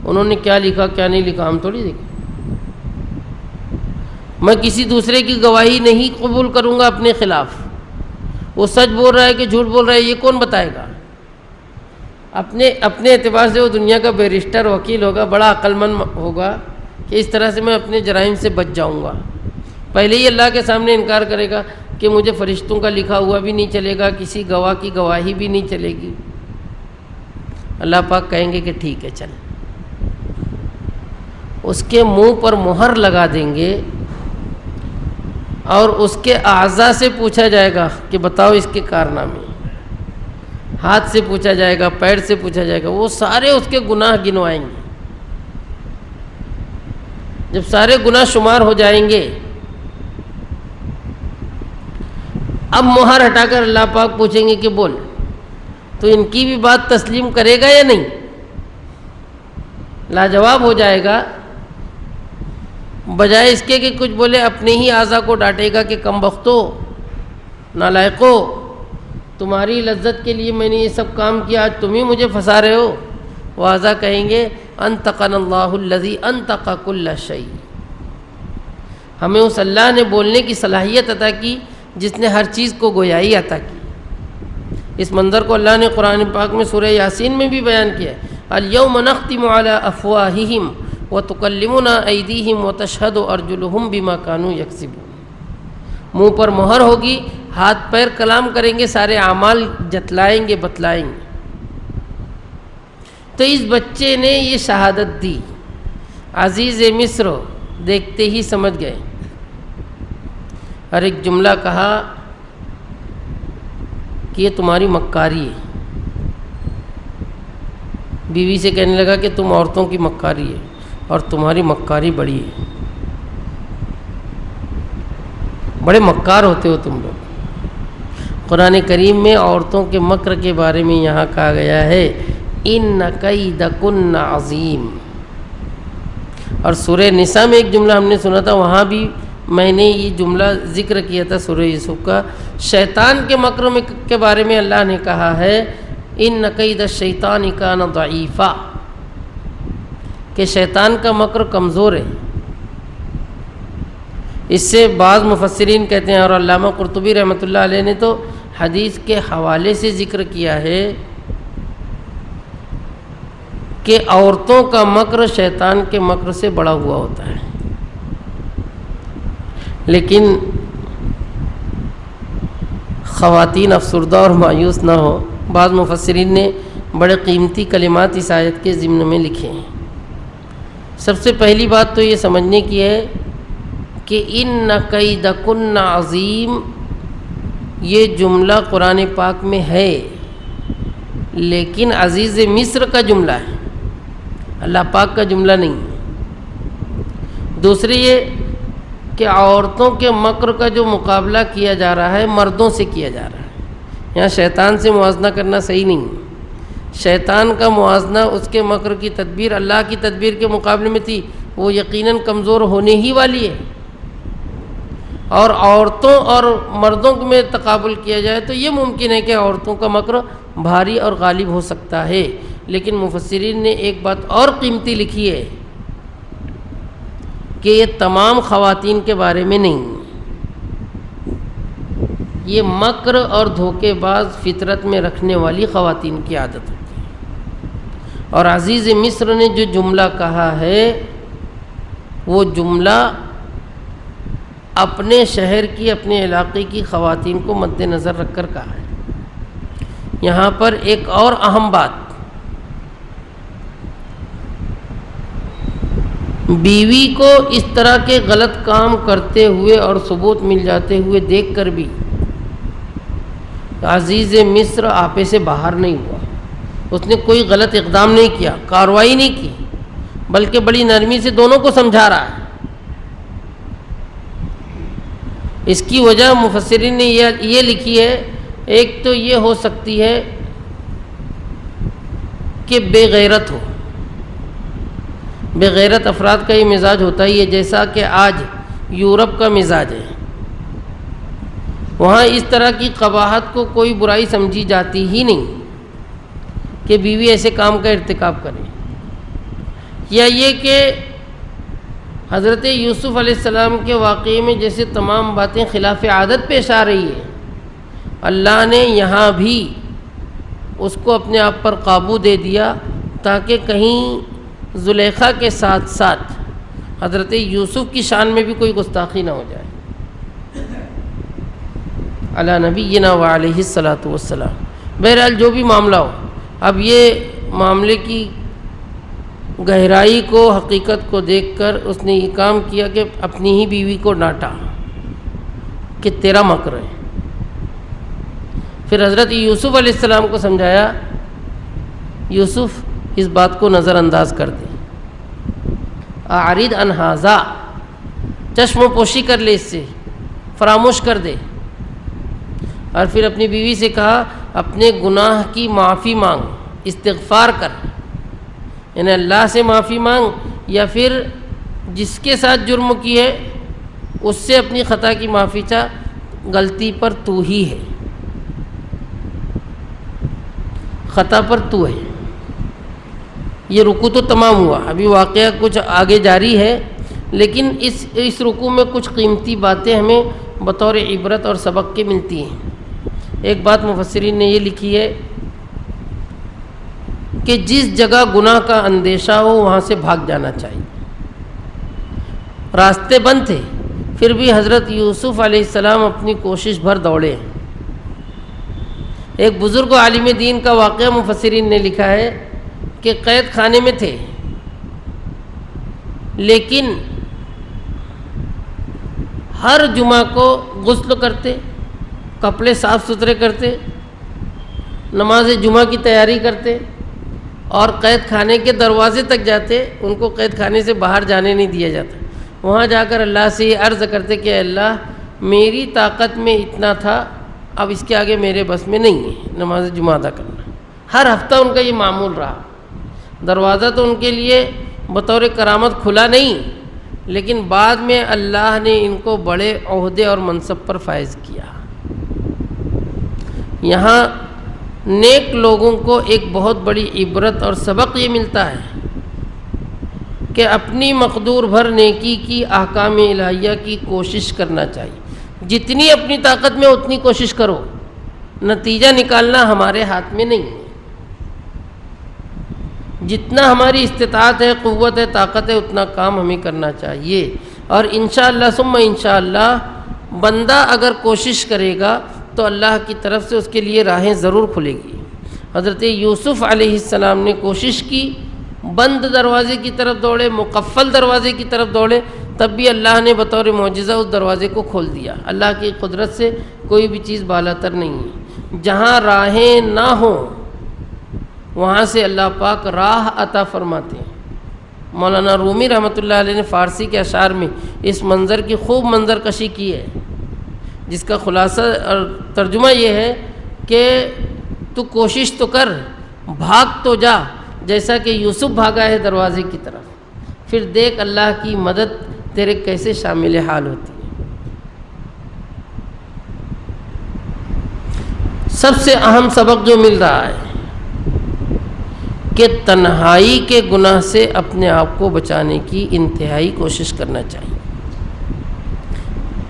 انہوں نے کیا لکھا کیا نہیں لکھا ہم تھوڑی دیکھیں، میں کسی دوسرے کی گواہی نہیں قبول کروں گا اپنے خلاف، وہ سچ بول رہا ہے کہ جھوٹ بول رہا ہے یہ کون بتائے گا؟ اپنے اعتبار سے وہ دنیا کا بیرسٹر وکیل ہوگا، بڑا عقل مند ہوگا کہ اس طرح سے میں اپنے جرائم سے بچ جاؤں گا۔ پہلے ہی اللہ کے سامنے انکار کرے گا کہ مجھے فرشتوں کا لکھا ہوا بھی نہیں چلے گا، کسی گواہ کی گواہی بھی نہیں چلے گی۔ اللہ پاک کہیں گے کہ ٹھیک ہے چل، اس کے منہ پر مہر لگا دیں گے اور اس کے اعضاء سے پوچھا جائے گا کہ بتاؤ اس کے کارنامے، ہاتھ سے پوچھا جائے گا، پیر سے پوچھا جائے گا، وہ سارے اس کے گناہ گنوائیں گے۔ جب سارے گناہ شمار ہو جائیں گے، اب مہر ہٹا کر اللہ پاک پوچھیں گے کہ بول تو ان کی بھی بات تسلیم کرے گا یا نہیں؟ لاجواب ہو جائے گا، بجائے اس کے کہ کچھ بولے اپنے ہی اعضاء کو ڈانٹے گا کہ کم بختو، نالائقو، تمہاری لذت کے لیے میں نے یہ سب کام کیا، آج تم ہی مجھے پھنسا رہے ہو۔ وہ اعضاء کہیں گے انطقنا اللہ الذی انطق کل شیء، ہمیں اس اللہ نے بولنے کی صلاحیت عطا کی جس نے ہر چیز کو گویائی عطا کی۔ اس منظر کو اللہ نے قرآن پاک میں سورہ یاسین میں بھی بیان کیا ہے، الیوم نختم علی افواہہم وتکلمنا ایدیہم وتشہد ارجلہم بما کانوا یکسبون، منہ پر مہر ہوگی، ہاتھ پیر کلام کریں گے، سارے اعمال جتلائیں گے، بتلائیں گے۔ تو اس بچے نے یہ شہادت دی، عزیز مصر دیکھتے ہی سمجھ گئے، اور ایک جملہ کہا کہ یہ تمہاری مکاری ہے۔ بیوی سے کہنے لگا کہ تم عورتوں کی مکاری ہے اور تمہاری مکاری بڑی ہے، بڑے مکار ہوتے ہو تم لوگ۔ قرآن کریم میں عورتوں کے مکر کے بارے میں یہاں کہا گیا ہے ان کیدکن عظیم، اور سورہ نساء میں ایک جملہ ہم نے سنا تھا، وہاں بھی میں نے یہ جملہ ذکر کیا تھا سورہ یوسف کا، شیطان کے مکر کے بارے میں اللہ نے کہا ہے ان کید الشیطان کان ضعیفا، کہ شیطان کا مکر کمزور ہے۔ اس سے بعض مفسرین کہتے ہیں، اور علامہ قرطبی رحمۃ اللہ علیہ نے تو حدیث کے حوالے سے ذکر کیا ہے کہ عورتوں کا مکر شیطان کے مکر سے بڑا ہوا ہوتا ہے۔ لیکن خواتین افسردہ اور مایوس نہ ہوں۔ بعض مفسرین نے بڑے قیمتی کلمات اس آیت کے ضمن میں لکھے ہیں۔ سب سے پہلی بات تو یہ سمجھنے کی ہے کہ ان کیدکن عظیم، یہ جملہ قرآن پاک میں ہے لیکن عزیز مصر کا جملہ ہے، اللہ پاک کا جملہ نہیں۔ دوسری یہ کہ عورتوں کے مکر کا جو مقابلہ کیا جا رہا ہے مردوں سے کیا جا رہا ہے، یہاں شیطان سے موازنہ کرنا صحیح نہیں۔ شیطان کا موازنہ اس کے مکر کی تدبیر اللہ کی تدبیر کے مقابلے میں تھی، وہ یقیناً کمزور ہونے ہی والی ہے۔ اور عورتوں اور مردوں میں تقابل کیا جائے تو یہ ممکن ہے کہ عورتوں کا مکر بھاری اور غالب ہو سکتا ہے، لیکن مفسرین نے ایک بات اور قیمتی لکھی ہے کہ یہ تمام خواتین کے بارے میں نہیں، یہ مکر اور دھوکے باز فطرت میں رکھنے والی خواتین کی عادت ہوتی ہے۔ اور عزیز مصر نے جو جملہ کہا ہے وہ جملہ اپنے شہر کی، اپنے علاقے کی خواتین کو مد نظر رکھ کر کہا ہے۔ یہاں پر ایک اور اہم بات، بیوی کو اس طرح کے غلط کام کرتے ہوئے اور ثبوت مل جاتے ہوئے دیکھ کر بھی عزیز مصر آپے سے باہر نہیں ہوا، اس نے کوئی غلط اقدام نہیں کیا، کارروائی نہیں کی، بلکہ بڑی نرمی سے دونوں کو سمجھا رہا ہے۔ اس کی وجہ مفسرین نے یہ لکھی ہے، ایک تو یہ ہو سکتی ہے کہ بے غیرت ہو، بے غیرت افراد کا یہ مزاج ہوتا ہی ہے، جیسا کہ آج یورپ کا مزاج ہے، وہاں اس طرح کی قباحت کو کوئی برائی سمجھی جاتی ہی نہیں کہ بیوی ایسے کام کا ارتکاب کرے۔ یا یہ کہ حضرت یوسف علیہ السلام کے واقعے میں جیسے تمام باتیں خلاف عادت پیش آ رہی ہے، اللہ نے یہاں بھی اس کو اپنے آپ پر قابو دے دیا تاکہ کہیں زلیخا کے ساتھ ساتھ حضرت یوسف کی شان میں بھی کوئی گستاخی نہ ہو جائے۔ علی نبینا وعلیہ الصلاۃ والسلام۔ بہرحال جو بھی معاملہ ہو، اب یہ معاملے کی گہرائی کو، حقیقت کو دیکھ کر اس نے یہ کام کیا کہ اپنی ہی بیوی کو ڈانٹا کہ تیرا مکر ہے۔ پھر حضرت یوسف علیہ السلام کو سمجھایا، یوسف اس بات کو نظر انداز کر دے، اعرض عن ھذا، چشم پوشی کر لے، اس سے فراموش کر دے۔ اور پھر اپنی بیوی سے کہا اپنے گناہ کی معافی مانگ، استغفار کر، یعنی اللہ سے معافی مانگ، یا پھر جس کے ساتھ جرم کی ہے اس سے اپنی خطا کی معافی چاہ، غلطی پر تو ہی ہے، خطا پر تو ہے۔ یہ رکوع تو تمام ہوا، ابھی واقعہ کچھ آگے جاری ہے، لیکن اس رکوع میں کچھ قیمتی باتیں ہمیں بطور عبرت اور سبق کے ملتی ہیں۔ ایک بات مفسرین نے یہ لکھی ہے کہ جس جگہ گناہ کا اندیشہ ہو وہاں سے بھاگ جانا چاہیے۔ راستے بند تھے، پھر بھی حضرت یوسف علیہ السلام اپنی کوشش بھر دوڑے۔ ایک بزرگ عالم دین کا واقعہ مفسرین نے لکھا ہے کہ قید خانے میں تھے، لیکن ہر جمعہ کو غسل کرتے، کپڑے صاف ستھرے کرتے، نماز جمعہ کی تیاری کرتے، اور قید خانے کے دروازے تک جاتے، ان کو قید خانے سے باہر جانے نہیں دیا جاتا۔ وہاں جا کر اللہ سے یہ عرض کرتے کہ اللہ میری طاقت میں اتنا تھا، اب اس کے آگے میرے بس میں نہیں ہے نماز جمعہ ادا کرنا۔ ہر ہفتہ ان کا یہ معمول رہا۔ دروازہ تو ان کے لیے بطور کرامت کھلا نہیں، لیکن بعد میں اللہ نے ان کو بڑے عہدے اور منصب پر فائز کیا۔ یہاں نیک لوگوں کو ایک بہت بڑی عبرت اور سبق یہ ملتا ہے کہ اپنی مقدور بھر نیکی کی احکام الہیہ کی کوشش کرنا چاہیے، جتنی اپنی طاقت میں اتنی کوشش کرو، نتیجہ نکالنا ہمارے ہاتھ میں نہیں ہے۔ جتنا ہماری استطاعت ہے، قوت ہے، طاقت ہے، اتنا کام ہمیں کرنا چاہیے، اور انشاءاللہ ثم انشاءاللہ بندہ اگر کوشش کرے گا تو اللہ کی طرف سے اس کے لیے راہیں ضرور کھلے گی۔ حضرت یوسف علیہ السلام نے کوشش کی، بند دروازے کی طرف دوڑے، مقفل دروازے کی طرف دوڑے، تب بھی اللہ نے بطور معجزہ اس دروازے کو کھول دیا۔ اللہ کی قدرت سے کوئی بھی چیز بالاتر نہیں ہے۔ جہاں راہیں نہ ہوں وہاں سے اللہ پاک راہ عطا فرماتے ہیں۔ مولانا رومی رحمۃ اللہ علیہ نے فارسی کے اشعار میں اس منظر کی خوب منظر کشی کی ہے، جس کا خلاصہ اور ترجمہ یہ ہے کہ تو کوشش تو کر، بھاگ تو جا جیسا کہ یوسف بھاگا ہے دروازے کی طرف، پھر دیکھ اللہ کی مدد تیرے کیسے شامل حال ہوتی ہے۔ سب سے اہم سبق جو مل رہا ہے کہ تنہائی کے گناہ سے اپنے آپ کو بچانے کی انتہائی کوشش کرنا چاہیے۔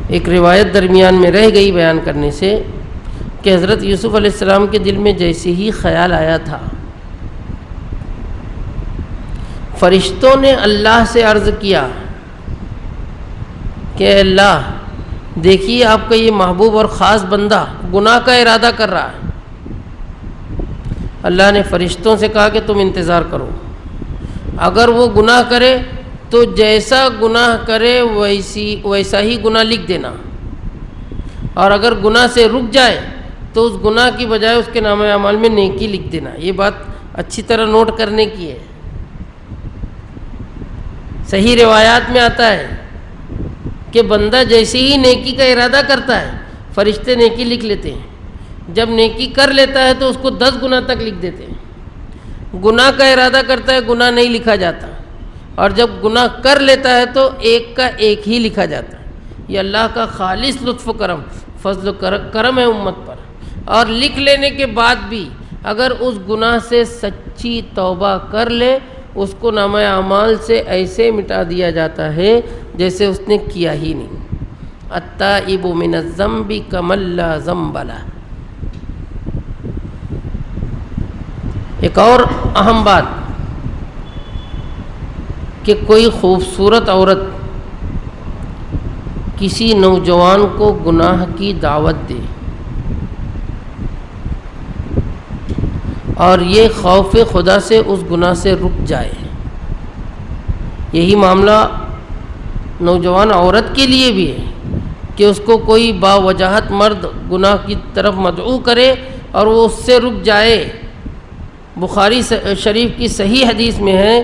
ایک روایت درمیان میں رہ گئی بیان کرنے سے کہ حضرت یوسف علیہ السلام کے دل میں جیسے ہی خیال آیا تھا، فرشتوں نے اللہ سے عرض کیا کہ اللہ دیکھیے آپ کا یہ محبوب اور خاص بندہ گناہ کا ارادہ کر رہا ہے۔ اللہ نے فرشتوں سے کہا کہ تم انتظار کرو، اگر وہ گناہ کرے تو جیسا گناہ کرے ویسا ہی گناہ لکھ دینا، اور اگر گناہ سے رک جائے تو اس گناہ کی بجائے اس کے نامہ اعمال میں نیکی لکھ دینا۔ یہ بات اچھی طرح نوٹ کرنے کی ہے۔ صحیح روایات میں آتا ہے کہ بندہ جیسے ہی نیکی کا ارادہ کرتا ہے فرشتے نیکی لکھ لیتے ہیں، جب نیکی کر لیتا ہے تو اس کو 10 گنا تک لکھ دیتے ہیں۔ گناہ کا ارادہ کرتا ہے گناہ نہیں لکھا جاتا، اور جب گناہ کر لیتا ہے تو ایک کا ایک ہی لکھا جاتا ہے۔ یہ اللہ کا خالص لطف و کرم، فضل و کرم ہے امت پر۔ اور لکھ لینے کے بعد بھی اگر اس گناہ سے سچی توبہ کر لے، اس کو نامہ اعمال سے ایسے مٹا دیا جاتا ہے جیسے اس نے کیا ہی نہیں۔ التائب من الذنب کمن لا ذنب لہ۔ ایک اور اہم بات کہ کوئی خوبصورت عورت کسی نوجوان کو گناہ کی دعوت دے اور یہ خوف خدا سے اس گناہ سے رک جائے، یہی معاملہ نوجوان عورت کے لیے بھی ہے کہ اس کو کوئی باوجاہت مرد گناہ کی طرف مدعو کرے اور وہ اس سے رک جائے۔ بخاری شریف کی صحیح حدیث میں ہے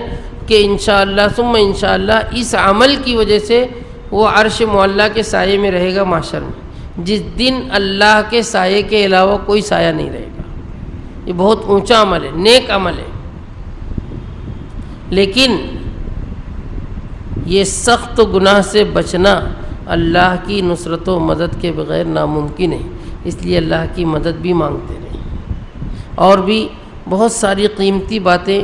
کہ انشاءاللہ ثم انشاءاللہ اس عمل کی وجہ سے وہ عرش معلیٰ کے سائے میں رہے گا محشر میں، جس دن اللہ کے سائے کے علاوہ کوئی سایہ نہیں رہے گا۔ یہ بہت اونچا عمل ہے، نیک عمل ہے، لیکن یہ سخت گناہ سے بچنا اللہ کی نصرت و مدد کے بغیر ناممکن ہے، اس لیے اللہ کی مدد بھی مانگتے رہیں۔ اور بھی بہت ساری قیمتی باتیں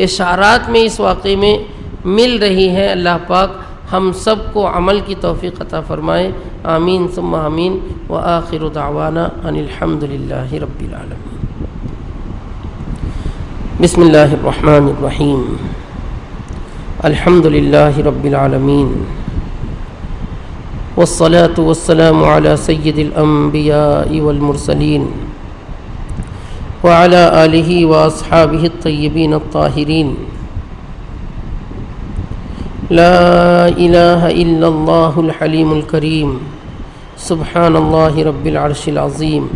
اشارات میں اس واقعے میں مل رہی ہیں۔ اللہ پاک ہم سب کو عمل کی توفیق عطا فرمائے، آمین ثم آمین۔ وآخر دعوانا ان الحمد للہ رب العالمین۔ بسم اللہ الرحمن الرحیم۔ الحمد للہ رب العالمین، والصلاة والسلام على سید الانبیاء والمرسلین وعلى آلہ واصحابہ الطیبین الطاہرین۔ لا الہ الا اللہ الحلیم الکریم، سبحان اللہ رب العرش العظیم،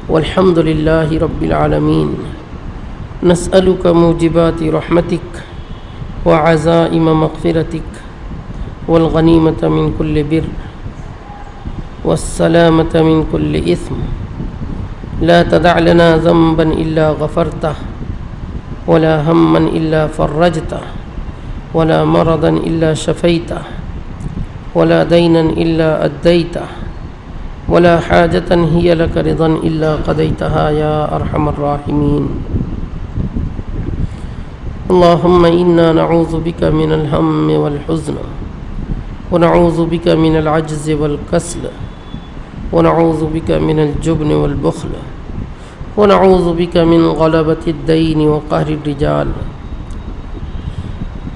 والحمد للہ رب العالمین۔ نسألک موجبات رحمتک وعزائم مغفرتک والغنیمۃ من کل بر والسلامۃ من کل اثم۔ لا تدع لنا ذنبا الا غفرته ولا هما الا فرجته ولا مرضا الا شفيته ولا دينا الا أديته ولا حاجة هي لك رضا الا قضيتها يا ارحم الراحمين۔ اللهم إنا نعوذ بك من الهم والحزن ونعوذ بك من العجز والكسل ونعوذ بك من الجبن والبخل ونعوذ بك من غلبة الدين وقهر الرجال۔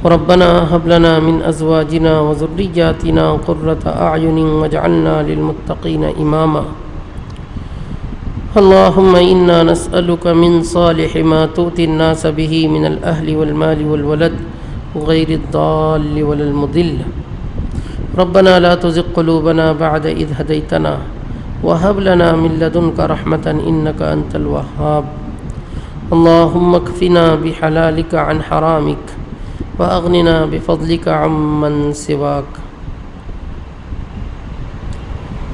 ربنا هب لنا من أزواجنا وذرياتنا قرة أعين واجعلنا للمتقين إماما۔ اللهم إنا نسألك من صالح ما تؤتي الناس به من الأهل والمال والولد غير الضال ولا المضل. ربنا لا تزغ قلوبنا بعد إذ هديتنا وهب لنا من لدنك رحمة إنك أنت الوهاب. اللهم اكفنا بحلالك عن حرامك وأغننا بفضلك عمن سواك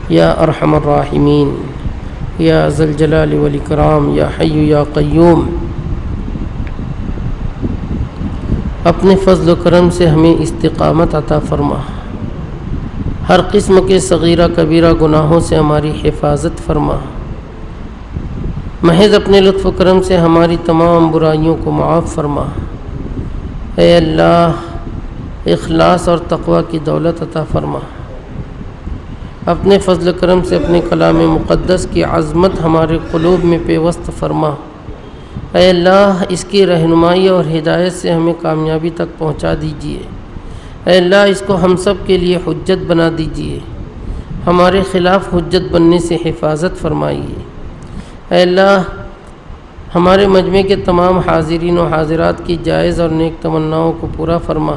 یا ارحم الراحمین یا ذا الجلال والاکرام یا حی یا قیوم. اپنے فضل و کرم سے ہمیں استقامت عطا فرما. ہر قسم کے صغیرہ کبیرہ گناہوں سے ہماری حفاظت فرما. محض اپنے لطف و کرم سے ہماری تمام برائیوں کو معاف فرما. اے اللہ اخلاص اور تقوی کی دولت عطا فرما. اپنے فضل و کرم سے اپنے کلام مقدس کی عظمت ہمارے قلوب میں پیوست فرما. اے اللہ اس کی رہنمائی اور ہدایت سے ہمیں کامیابی تک پہنچا دیجیے. اے اللہ اس کو ہم سب کے لیے حجت بنا دیجیے. ہمارے خلاف حجت بننے سے حفاظت فرمائیے. اے اللہ ہمارے مجمع کے تمام حاضرین و حاضرات کی جائز اور نیک تمناؤں کو پورا فرما.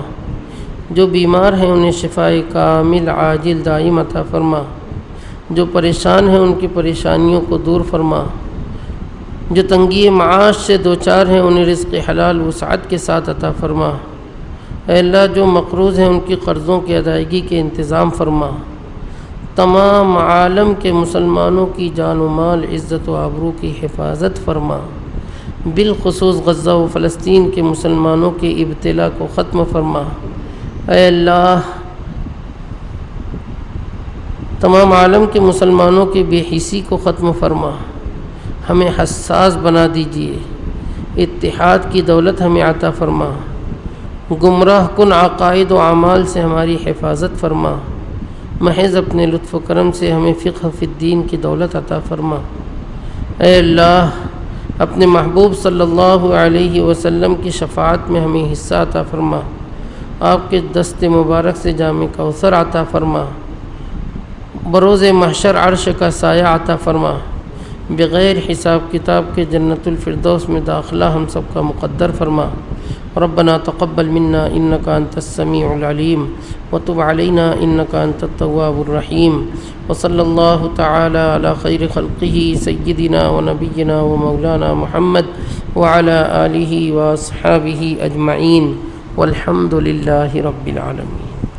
جو بیمار ہیں انہیں شفاء کامل عاجل دائم عطا فرما. جو پریشان ہیں ان کی پریشانیوں کو دور فرما. جو تنگی معاش سے دوچار ہیں انہیں رزق حلال وسعت کے ساتھ عطا فرما. اے اللہ جو مقروض ہیں ان کی قرضوں کی ادائیگی کے انتظام فرما. تمام عالم کے مسلمانوں کی جان و مال عزت و آبرو کی حفاظت فرما. بالخصوص غزہ و فلسطین کے مسلمانوں کے ابتلا کو ختم فرما. اے اللہ تمام عالم کے مسلمانوں کے بے حسی کو ختم فرما. ہمیں حساس بنا دیجیے. اتحاد کی دولت ہمیں عطا فرما. گمراہ کن عقائد و اعمال سے ہماری حفاظت فرما. محض اپنے لطف و کرم سے ہمیں فقہ فی الدین کی دولت عطا فرما. اے اللہ اپنے محبوب صلی اللہ علیہ وسلم کی شفاعت میں ہمیں حصہ عطا فرما. آپ کے دست مبارک سے جام کوثر عطا فرما. بروز محشر عرش کا سایہ عطا فرما. بغیر حساب کتاب کے جنت الفردوس میں داخلہ ہم سب کا مقدر فرما. ربنا تقبل منا انك انت السميع العليم وتب علينا انك انت التواب الرحيم. وصلى الله تعالى على خير خلقه سيدنا ونبينا ومولانا محمد وعلى آله واصحابه اجمعين والحمد لله رب العالمين.